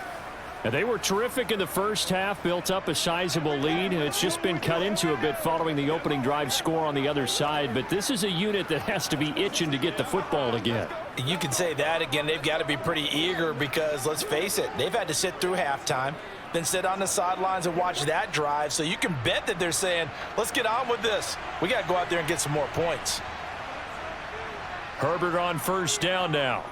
And they were terrific in the first half, built up a sizable lead. It's just been cut into a bit following the opening drive score on the other side. But this is a unit that has to be itching to get the football again. You can say that again. They've got to be pretty eager because, let's face it, they've had to sit through halftime, then sit on the sidelines and watch that drive. So you can bet that they're saying, let's get on with this. We got to go out there and get some more points. Herbert on first down now.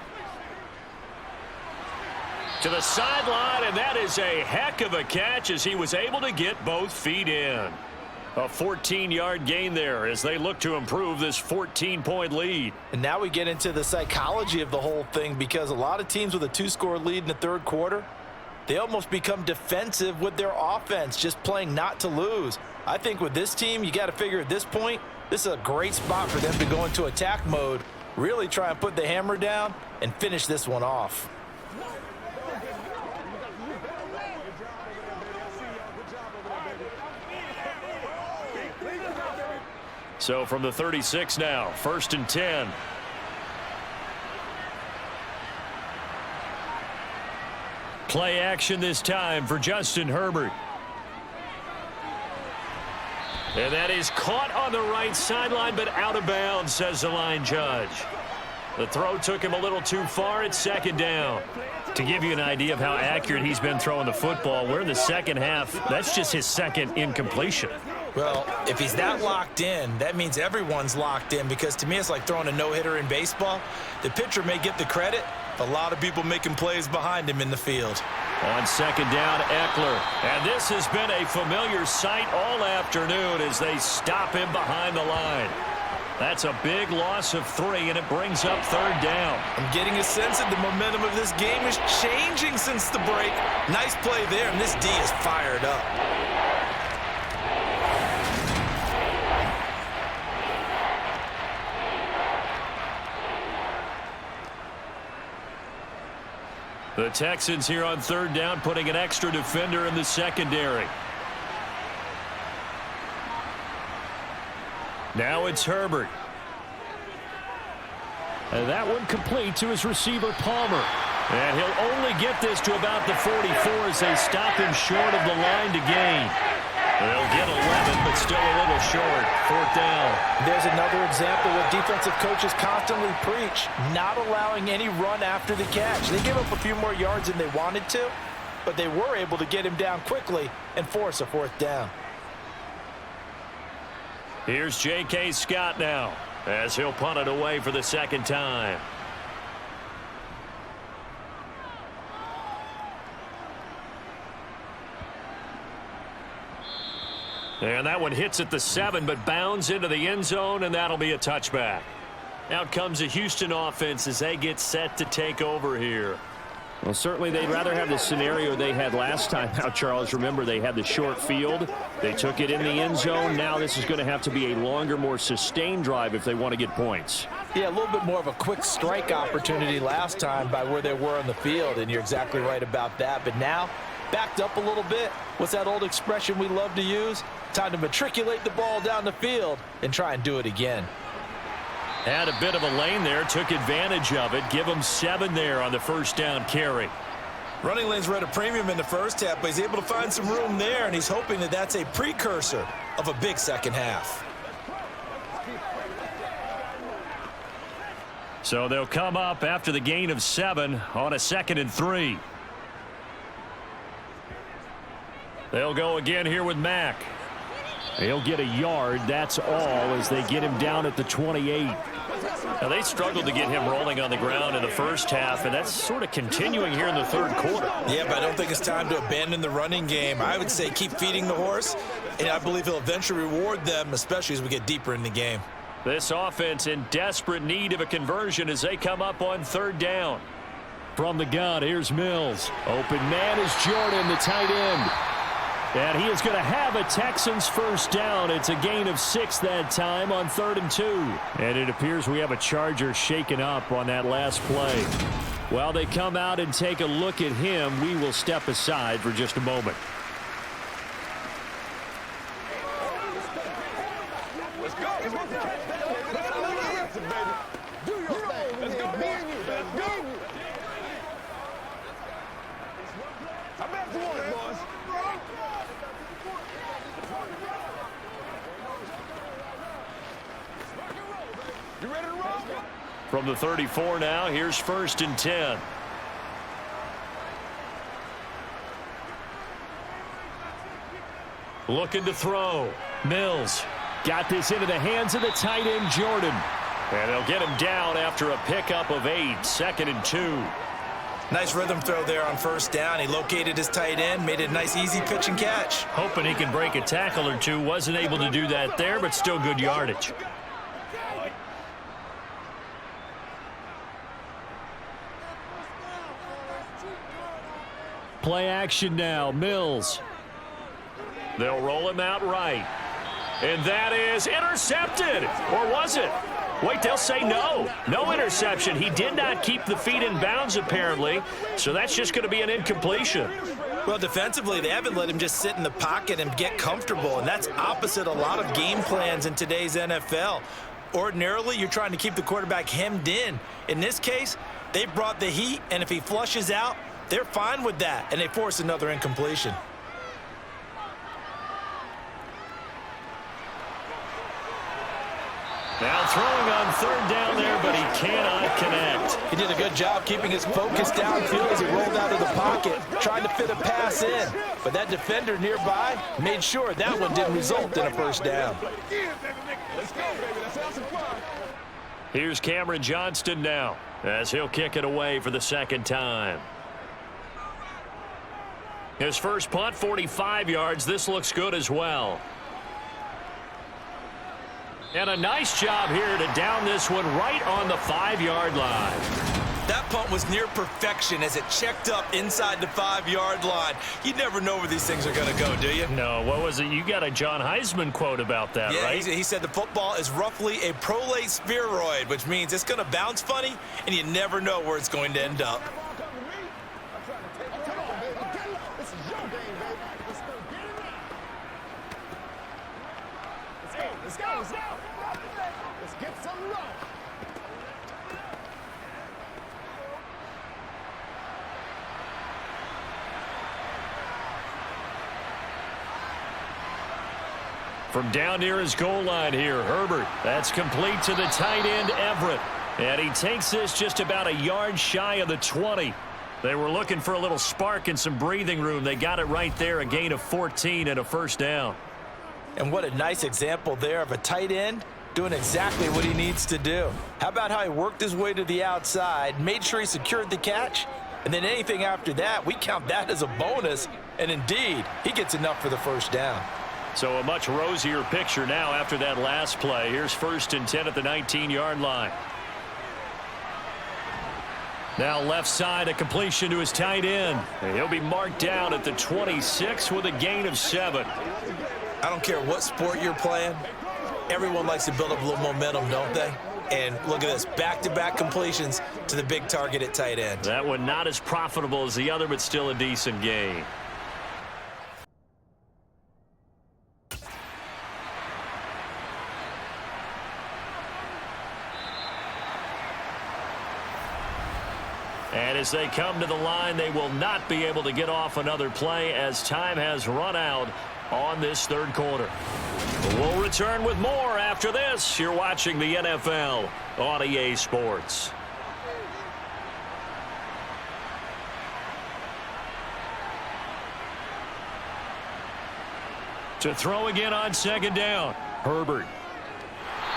To the sideline, and that is a heck of a catch as he was able to get both feet in. A 14-yard gain there as they look to improve this 14-point lead. And now we get into the psychology of the whole thing because a lot of teams with a 2-score lead in the third quarter, they almost become defensive with their offense, just playing not to lose. I think with this team, you got to figure at this point, this is a great spot for them to go into attack mode, really try and put the hammer down and finish this one off. So from the 36 now, 1st and 10. Play action this time for Justin Herbert. And that is caught on the right sideline, but out of bounds, says the line judge. The throw took him a little too far. It's second down. To give you an idea of how accurate he's been throwing the football, we're in the second half. That's just his second incompletion. Well, if he's that locked in, that means everyone's locked in because to me it's like throwing a no-hitter in baseball. The pitcher may get the credit, but a lot of people making plays behind him in the field. On second down, Eckler. And this has been a familiar sight all afternoon as they stop him behind the line. That's a big loss of 3, and it brings up third down. I'm getting a sense that the momentum of this game is changing since the break. Nice play there, and this D is fired up. The Texans here on third down, putting an extra defender in the secondary. Now it's Herbert. And that one complete to his receiver, Palmer. And he'll only get this to about the 44 as they stop him short of the line to gain. They'll get 11, but still a little short. Fourth down. There's another example what defensive coaches constantly preach, not allowing any run after the catch. They gave up a few more yards than they wanted to, but they were able to get him down quickly and force a fourth down. Here's J.K. Scott now as he'll punt it away for the second time. And that one hits at the 7, but bounds into the end zone, and that'll be a touchback. Out comes the Houston offense as they get set to take over here. Well, certainly they'd rather have the scenario they had last time. Now, Charles, remember they had the short field. They took it in the end zone. Now this is going to have to be a longer, more sustained drive if they want to get points. Yeah, a little bit more of a quick strike opportunity last time by where they were on the field, and you're exactly right about that. But now, backed up a little bit. What's that old expression we love to use? Time to matriculate the ball down the field and try and do it again. Had a bit of a lane there, took advantage of it. Give him 7 there on the first down carry. Running lanes were at a premium in the first half, but he's able to find some room there, and he's hoping that that's a precursor of a big second half. So they'll come up after the gain of 7 on a 2nd and 3. They'll go again here with Mack. He'll get a yard, that's all, as they get him down at the 28. Now, they struggled to get him rolling on the ground in the first half, and that's sort of continuing here in the third quarter. Yeah, but I don't think it's time to abandon the running game. I would say keep feeding the horse, and I believe he'll eventually reward them, especially as we get deeper in the game. This offense in desperate need of a conversion as they come up on third down. From the gun, here's Mills. Open man is Jordan, the tight end. And he is going to have a Texans first down. It's a gain of 6 that time on 3rd and 2. And it appears we have a Charger shaken up on that last play. While they come out and take a look at him, we will step aside for just a moment. From the 34 now, here's 1st and 10. Looking to throw. Mills got this into the hands of the tight end, Jordan. And they'll get him down after a pickup of 8, 2nd and 2. Nice rhythm throw there on 1st down. He located his tight end, made it a nice, easy pitch and catch. Hoping he can break a tackle or two. Wasn't able to do that there, but still good yardage. Play action now. Mills. They'll roll him out right. And that is intercepted. Or was it? Wait, they'll say no. No interception. He did not keep the feet in bounds, apparently. So that's just going to be an incompletion. Well, defensively, they haven't let him just sit in the pocket and get comfortable. And that's opposite a lot of game plans in today's NFL. Ordinarily, you're trying to keep the quarterback hemmed in. In this case, they brought the heat, and if he flushes out, they're fine with that, and they force another incompletion. Now throwing on 3rd down there, but he cannot connect. He did a good job keeping his focus downfield as he rolled out of the pocket, trying to fit a pass in. But that defender nearby made sure that one didn't result in a 1st down. Here's Cameron Johnston now, as he'll kick it away for the 2nd time. His first punt, 45 yards. This looks good as well. And a nice job here to down this one right on the 5-yard line. That punt was near perfection as it checked up inside the 5-yard line. You never know where these things are going to go, do you? No, what was it? You got a John Heisman quote about that, yeah, right? He said the football is roughly a prolate spheroid, which means it's going to bounce funny, and you never know where it's going to end up. Let's get some love. From down near his goal line here, Herbert. That's complete to the tight end, Everett. And he takes this just about a yard shy of the 20. They were looking for a little spark and some breathing room. They got it right there, a gain of 14 and a 1st down. And what a nice example there of a tight end doing exactly what he needs to do. How about how he worked his way to the outside, made sure he secured the catch, and then anything after that, we count that as a bonus. And indeed, he gets enough for the 1st down. So a much rosier picture now after that last play. Here's 1st and 10 at the 19-yard line. Now left side, a completion to his tight end. And he'll be marked down at the 26 with a gain of 7. I don't care what sport you're playing. Everyone likes to build up a little momentum, don't they? And look at this, back-to-back completions to the big target at tight end. That one not as profitable as the other, but still a decent gain. And as they come to the line, they will not be able to get off another play as time has run out on this 3rd quarter. We'll return with more after this. You're watching the NFL on EA Sports. To throw again on 2nd down, Herbert.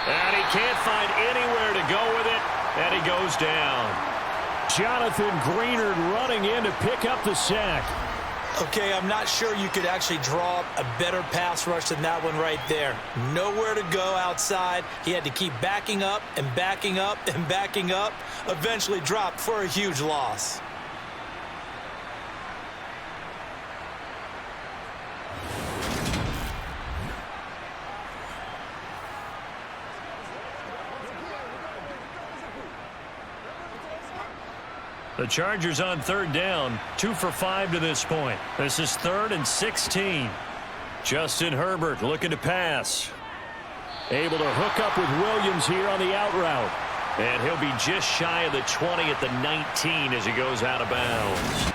And he can't find anywhere to go with it, and he goes down. Jonathan Greenard running in to pick up the sack. Okay, I'm not sure you could actually draw up a better pass rush than that one right there. Nowhere to go outside. He had to keep backing up and backing up and backing up. Eventually dropped for a huge loss. The Chargers on third down, 2 for 5 to this point. This is 3rd and 16. Justin Herbert looking to pass. Able to hook up with Williams here on the out route. And he'll be just shy of the 20 at the 19 as he goes out of bounds.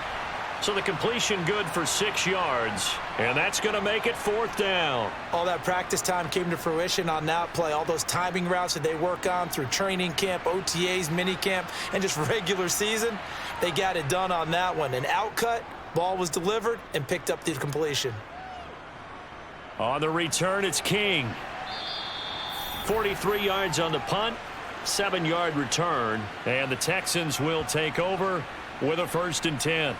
So the completion good for 6 yards, and that's going to make it 4th down. All that practice time came to fruition on that play. All those timing routes that they work on through training camp, OTAs, mini camp, and just regular season, they got it done on that one. An outcut, ball was delivered, and picked up the completion. On the return, it's King. 43 yards on the punt, 7-yard return, and the Texans will take over with a 1st and 10.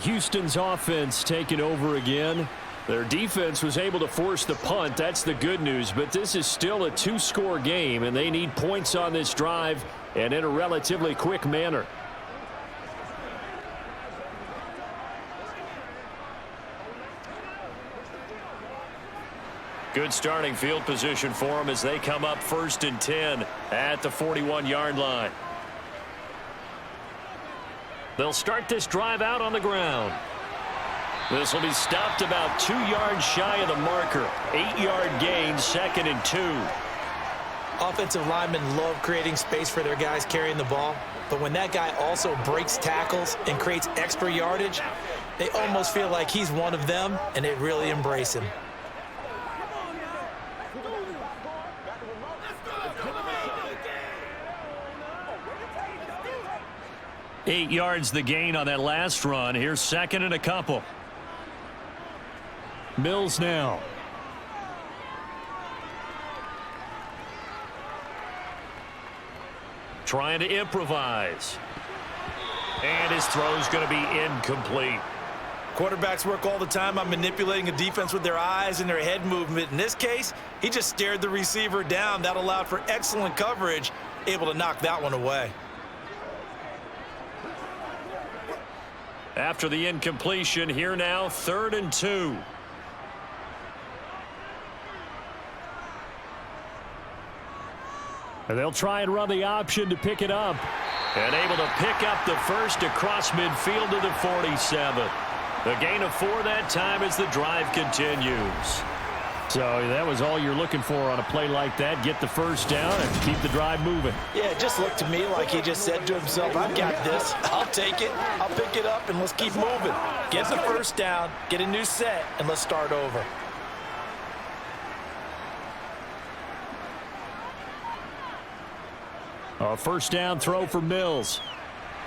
Houston's offense taking over again. Their defense was able to force the punt. That's the good news, but this is still a 2-score game, and they need points on this drive and in a relatively quick manner. Good starting field position for them as they come up 1st and 10 at the 41-yard line. They'll start this drive out on the ground. This will be stopped about 2 yards shy of the marker. 8-yard gain, 2nd and 2. Offensive linemen love creating space for their guys carrying the ball, but when that guy also breaks tackles and creates extra yardage, they almost feel like he's one of them, and they really embrace him. Eight yards the gain on that last run. Here's 2nd and a couple. Mills now. Trying to improvise. And his throw's going to be incomplete. Quarterbacks work all the time on manipulating a defense with their eyes and their head movement. In this case, he just stared the receiver down. That allowed for excellent coverage, able to knock that one away. After the incompletion, here now, 3rd and 2. And they'll try and run the option to pick it up. And able to pick up the first across midfield to the 47. The gain of 4 that time as the drive continues. So that was all you're looking for on a play like that. Get the first down and keep the drive moving. Yeah, it just looked to me like he just said to himself, I've got this. I'll take it. I'll pick it up, and let's keep moving. Get the first down, get a new set, and let's start over. A first down throw for Mills.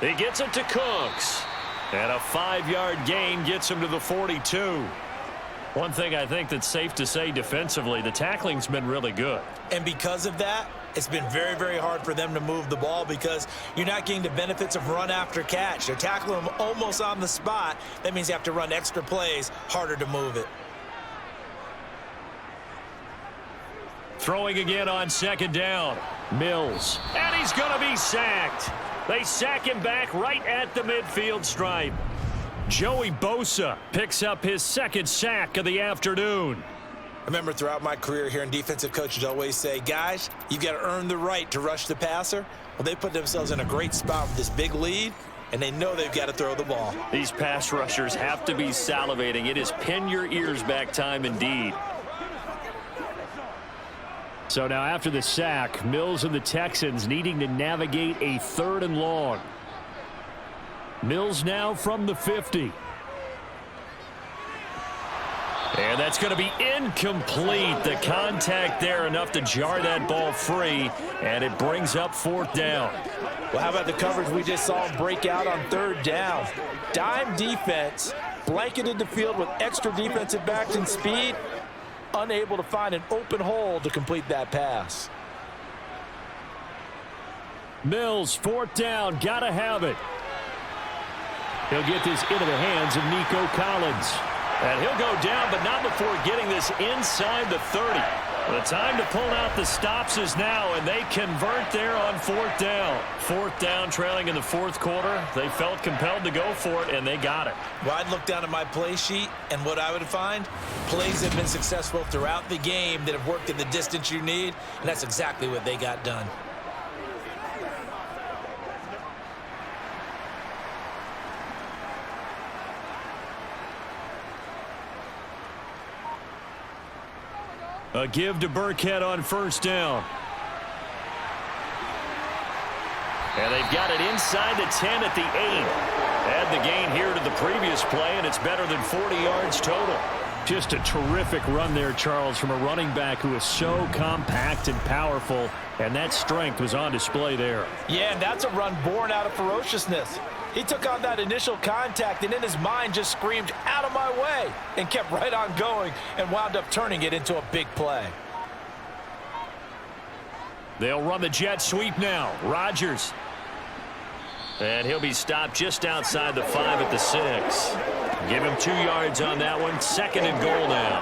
He gets it to Cooks. And a 5-yard gain gets him to the 42. One thing I think that's safe to say defensively, the tackling's been really good. And because of that, it's been very, very hard for them to move the ball because you're not getting the benefits of run after catch. They're tackling them almost on the spot. That means you have to run extra plays, harder to move it. Throwing again on 2nd down. Mills. And he's going to be sacked. They sack him back right at the midfield stripe. Joey Bosa picks up his 2nd sack of the afternoon. I remember throughout my career hearing defensive coaches always say, guys, you've got to earn the right to rush the passer. Well, they put themselves in a great spot with this big lead, and they know they've got to throw the ball. These pass rushers have to be salivating. It is pin your ears back time indeed. So now after the sack, Mills and the Texans needing to navigate a 3rd and long. Mills now from the 50. And that's going to be incomplete. The contact there enough to jar that ball free, and it brings up 4th down. Well, how about the coverage we just saw break out on 3rd down? Dime defense, blanketed the field with extra defensive backs and speed, unable to find an open hole to complete that pass. Mills, 4th down, gotta have it. He'll get this into the hands of Nico Collins. And he'll go down, but not before getting this inside the 30. The time to pull out the stops is now, and they convert there on 4th down. 4th down, trailing in the 4th quarter. They felt compelled to go for it, and they got it. Well, I'd look down at my play sheet, and what I would find, plays have been successful throughout the game that have worked in the distance you need, and that's exactly what they got done. A give to Burkhead on first down. And they've got it inside the 10 at the 8. Add the gain here to the previous play, and it's better than 40 yards total. Just a terrific run there, Charles, from a running back who is so compact and powerful, and that strength was on display there. Yeah, and that's a run born out of ferociousness. He took on that initial contact and in his mind just screamed, "Out of my way," and kept right on going and wound up turning it into a big play. They'll run the jet sweep now. Rodgers. And he'll be stopped just outside the 5 at the 6. Give him 2 yards on that one. 2nd and goal now.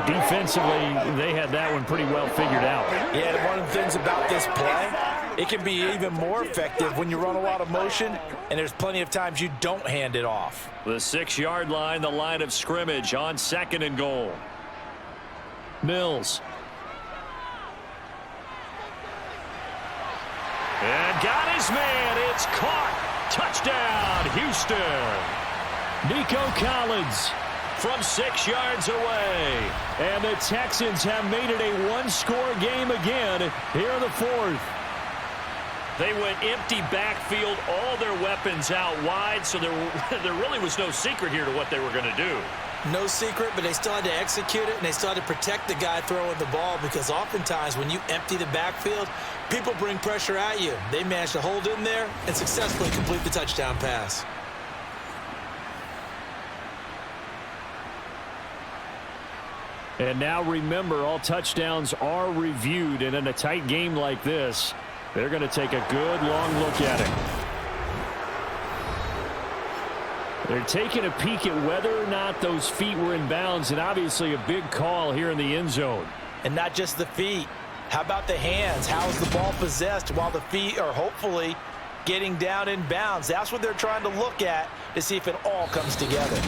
Defensively, they had that one pretty well figured out. Yeah, and one of the things about this play, it can be even more effective when you run a lot of motion, and there's plenty of times you don't hand it off. The 6-yard line, the line of scrimmage on 2nd and goal. Mills. And got his man. It's caught. Touchdown, Houston. Nico Collins from 6 yards away. And the Texans have made it a one-score game again here in the 4th. They went empty backfield, all their weapons out wide, so there really was no secret here to what they were going to do. No secret, but they still had to execute it, and they still had to protect the guy throwing the ball, because oftentimes when you empty the backfield, people bring pressure at you. They managed to hold in there and successfully complete the touchdown pass. And now remember, all touchdowns are reviewed, and in a tight game like this, they're going to take a good long look at it. They're taking a peek at whether or not those feet were in bounds, and obviously a big call here in the end zone. And not just the feet. How about the hands? How's the ball possessed while the feet are hopefully getting down in bounds? That's what they're trying to look at to see if it all comes together.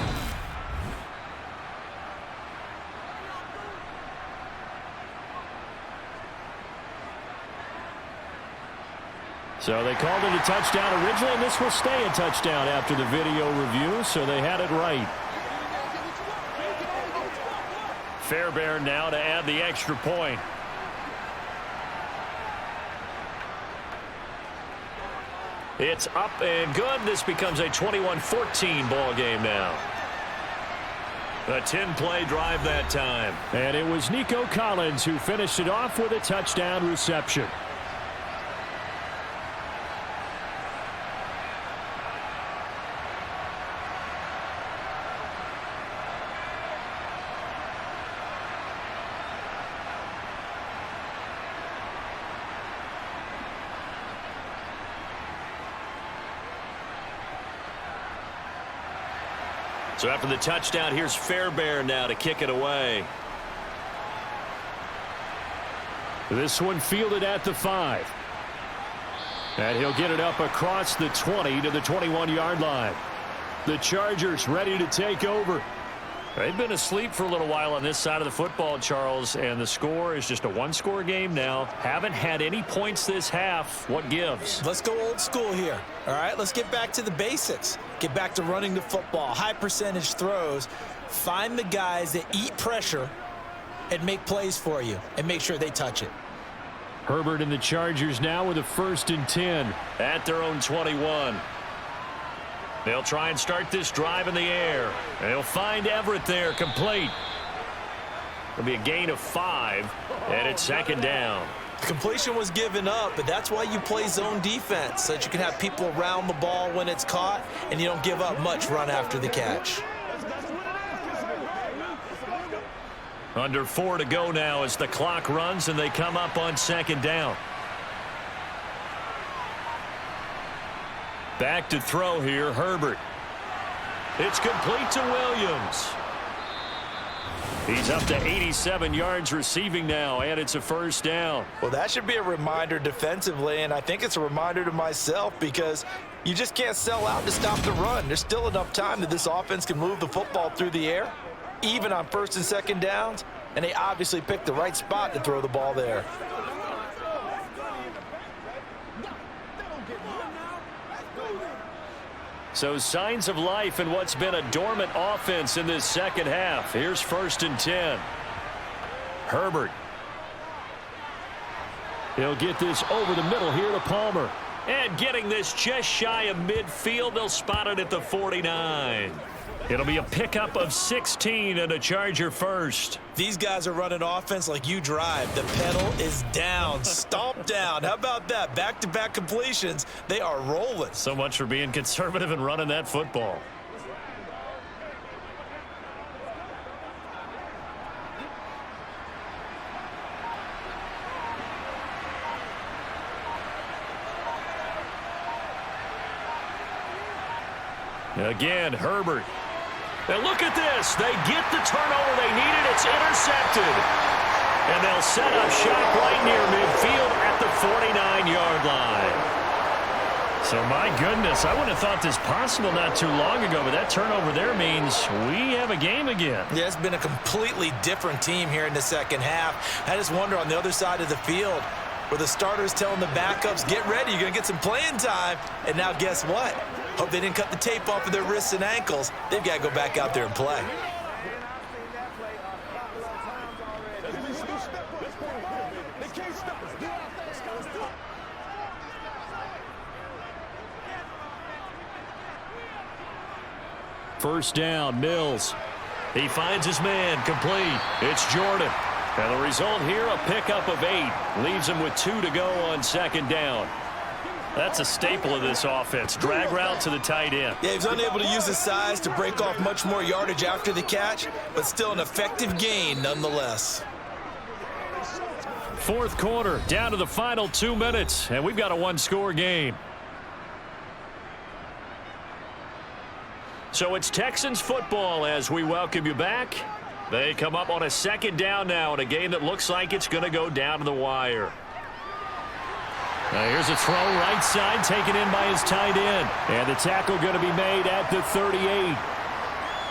So they called it a touchdown originally, and this will stay a touchdown after the video review, so they had it right. Fairbairn now to add the extra point. It's up and good. This becomes a 21-14 ball game now. A 10-play drive that time. And it was Nico Collins who finished it off with a touchdown reception. So after the touchdown, here's Fairbairn now to kick it away. This one fielded at the 5. And he'll get it up across the 20 to the 21-yard line. The Chargers ready to take over. They've been asleep for a little while on this side of the football, Charles, and the score is just a one-score game now. Haven't had any points this half. What gives? Let's go old school here. All right, let's get back to the basics. Get back to running the football, high percentage throws. Find the guys that eat pressure and make plays for you and make sure they touch it. Herbert and the Chargers now with a 1st and 10. At their own 21. They'll try and start this drive in the air. They'll find Everett there, complete. It'll be a gain of 5, and it's 2nd down. The completion was given up, but that's why you play zone defense, so that you can have people around the ball when it's caught, and you don't give up much run after the catch. Under 4 to go now as the clock runs, and they come up on 2nd down. Back to throw here, Herbert. It's complete to Williams. He's up to 87 yards receiving now, and it's a 1st down. Well, that should be a reminder defensively, and I think it's a reminder to myself, because you just can't sell out to stop the run. There's still enough time that this offense can move the football through the air, even on 1st and 2nd downs, and they obviously picked the right spot to throw the ball there. So signs of life in what's been a dormant offense in this second half. Here's 1st and 10. Herbert. He'll get this over the middle here to Palmer. And getting this just shy of midfield, they'll spot it at the 49. It'll be a pickup of 16 and a Charger first. These guys are running offense like you drive. The pedal is down, stomp down. How about that? Back-to-back completions. They are rolling. So much for being conservative and running that football. Again, Herbert. And look at this. They get the turnover they needed. It's intercepted. And they'll set up shop right near midfield at the 49-yard line. So, my goodness, I wouldn't have thought this possible not too long ago, but that turnover there means we have a game again. Yeah, it's been a completely different team here in the second half. I just wonder on the other side of the field, where the starters telling the backups, get ready, you're going to get some playing time. And now guess what? Hope they didn't cut the tape off of their wrists and ankles. They've got to go back out there and play. First down, Mills. He finds his man, complete. It's Jordan. And the result here, a pickup of 8. Leaves him with 2 to go on second down. That's a staple of this offense. Drag route to the tight end. Yeah, he was unable to use his size to break off much more yardage after the catch, but still an effective gain nonetheless. Fourth quarter, down to the final 2 minutes, and we've got a one-score game. So it's Texans football as we welcome you back. They come up on a second down now in a game that looks like it's going to go down to the wire. Now here's a throw right side taken in by his tight end. And the tackle going to be made at the 38.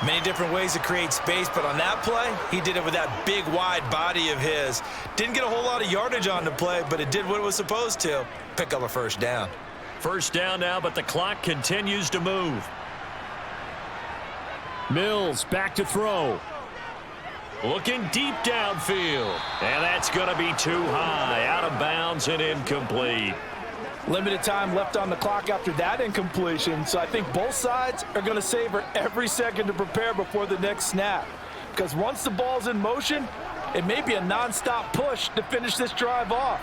Many different ways to create space, but on that play, he did it with that big, wide body of his. Didn't get a whole lot of yardage on the play, but it did what it was supposed to. Pick up a first down. First down now, but the clock continues to move. Mills back to throw. Looking deep downfield. And that's going to be too high. Out of bounds and incomplete. Limited time left on the clock after that incompletion, so I think both sides are going to savor every second to prepare before the next snap. Because once the ball's in motion, it may be a nonstop push to finish this drive off.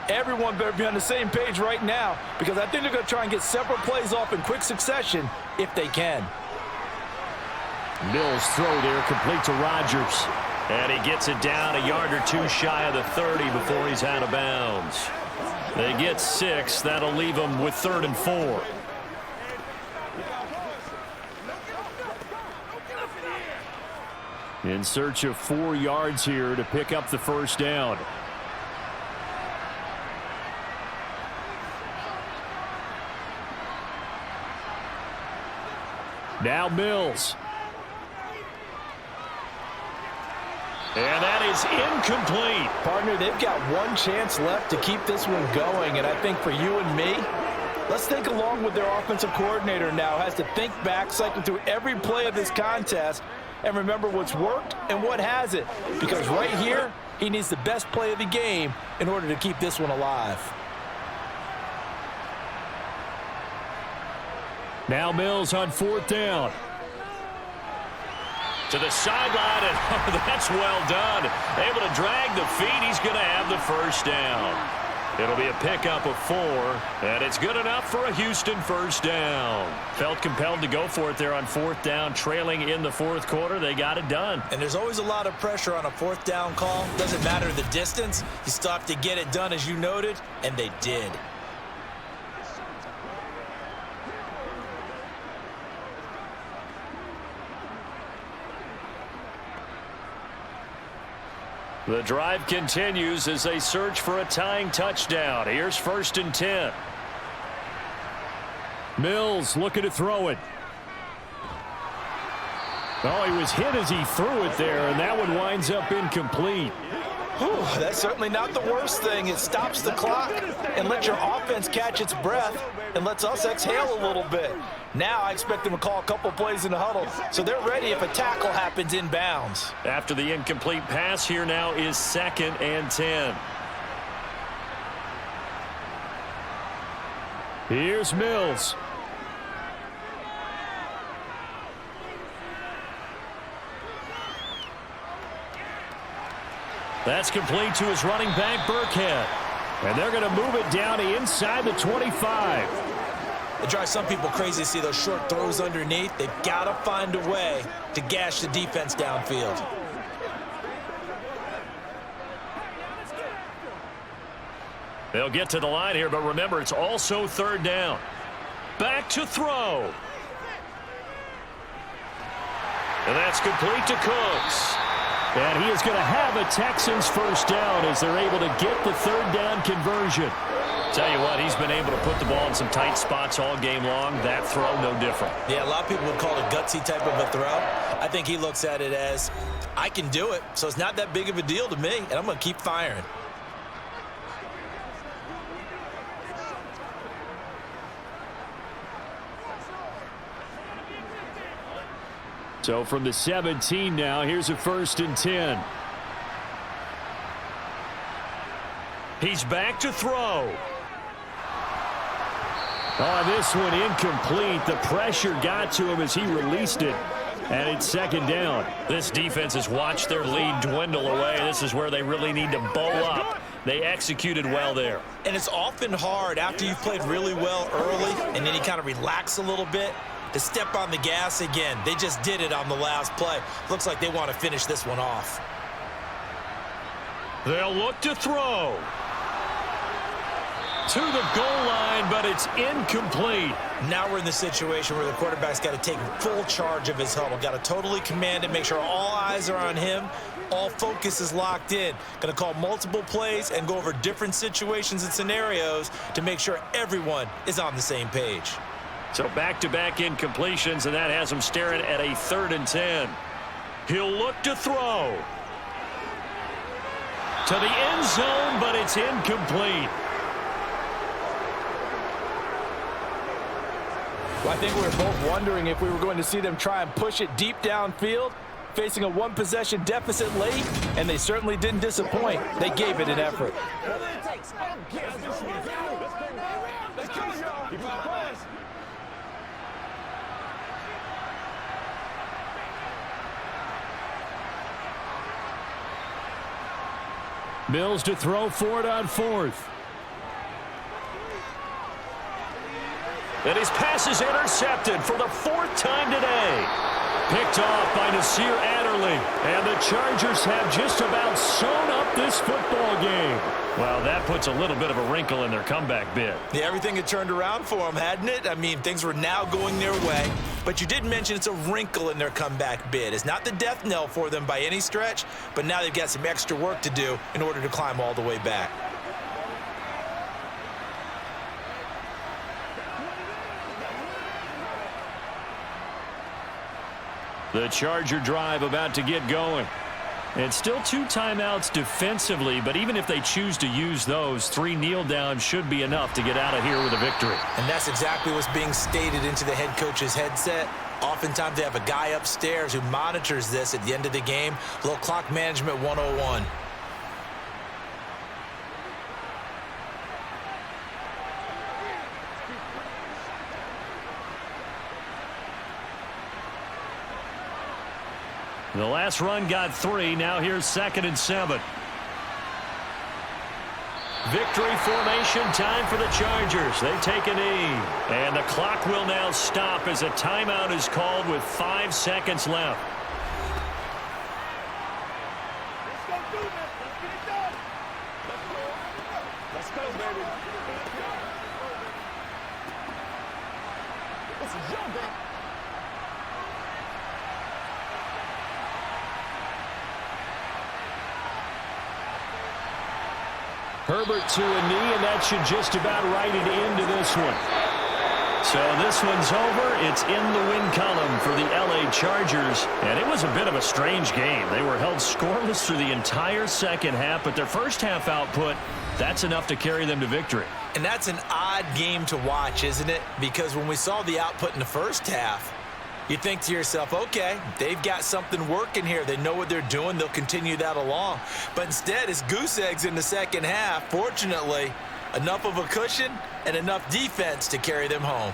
Everyone better be on the same page right now, because I think they're going to try and get several plays off in quick succession if they can. Mills throw there, complete to Rodgers. And he gets it down a yard or two shy of the 30 before he's out of bounds. They get 6. That'll leave them with 3rd and 4. In search of 4 yards here to pick up the first down. Now Mills. And that is incomplete. Partner, they've got one chance left to keep this one going, and I think for you and me, let's think along with their offensive coordinator now. Has to think back, cycle through every play of this contest, and remember what's worked and what hasn't. Because right here, he needs the best play of the game in order to keep this one alive. Now Mills on 4th down. To the sideline, and that's well done. Able to drag the feet. He's going to have the first down. It'll be a pickup of 4, and it's good enough for a Houston first down. Felt compelled to go for it there on 4th down, trailing in the 4th quarter. They got it done. And there's always a lot of pressure on a 4th down call. Doesn't matter the distance. You still have to get it done, as you noted, and they did. The drive continues as they search for a tying touchdown. Here's 1st and 10. Mills looking to throw it. Oh, he was hit as he threw it there, and that one winds up incomplete. Whew, that's certainly not the worst thing. It stops the clock and lets your offense catch its breath and lets us exhale a little bit. Now I expect them to call a couple plays in the huddle so they're ready if a tackle happens inbounds. After the incomplete pass, here now is 2nd and 10. Here's Mills. That's complete to his running back, Burkhead. And they're going to move it down to inside the 25. It drives some people crazy to see those short throws underneath. They've got to find a way to gash the defense downfield. They'll get to the line here, but remember, it's also 3rd down. Back to throw. And that's complete to Cooks. And he is going to have a Texans first down as they're able to get the 3rd down conversion. Tell you what, he's been able to put the ball in some tight spots all game long. That throw, no different. Yeah, a lot of people would call it a gutsy type of a throw. I think he looks at it as, I can do it, so it's not that big of a deal to me, and I'm going to keep firing. So from the 17 now, here's a 1st and 10. He's back to throw. Oh, this one incomplete. The pressure got to him as he released it. And it's 2nd down. This defense has watched their lead dwindle away. This is where they really need to bow up. They executed well there. And it's often hard after you've played really well early and then you kind of relax a little bit to step on the gas again. They just did it on the last play. Looks like they want to finish this one off. They'll look to throw. To the goal line, but it's incomplete. Now we're in the situation where the quarterback's got to take full charge of his huddle. Got to totally command it, make sure all eyes are on him. All focus is locked in. Going to call multiple plays and go over different situations and scenarios to make sure everyone is on the same page. So back-to-back incompletions, and that has him staring at a 3rd and 10. He'll look to throw. To the end zone, but it's incomplete. Well, I think we were both wondering if we were going to see them try and push it deep downfield, facing a one-possession deficit late, and they certainly didn't disappoint. They gave it an effort. Mills to throw for it on 4th. And his pass is intercepted for the 4th time today. Picked off by Nasir Adderley. And the Chargers have just about sewn up this football game. Well, that puts a little bit of a wrinkle in their comeback bid. Yeah, everything had turned around for them, hadn't it? I mean, things were now going their way. But you did mention it's a wrinkle in their comeback bid. It's not the death knell for them by any stretch, but now they've got some extra work to do in order to climb all the way back. The Charger drive about to get going. And still 2 timeouts defensively, but even if they choose to use those, 3 kneel downs should be enough to get out of here with a victory. And that's exactly what's being stated into the head coach's headset. Oftentimes they have a guy upstairs who monitors this at the end of the game. A little clock management 101. The last run got 3. Now here's 2nd and 7. Victory formation time for the Chargers. They take a knee. And the clock will now stop as a timeout is called with 5 seconds left. Let's go do this. Let's get it done. Let's go, baby. This is your game. Herbert to a knee, and that should just about write it into this one. So this one's over. It's in the win column for the LA Chargers. And it was a bit of a strange game. They were held scoreless through the entire second half, but their first half output, that's enough to carry them to victory. And that's an odd game to watch, isn't it? Because when we saw the output in the first half, you think to yourself, okay, they've got something working here. They know what they're doing. They'll continue that along. But instead, it's goose eggs in the second half. Fortunately, enough of a cushion and enough defense to carry them home.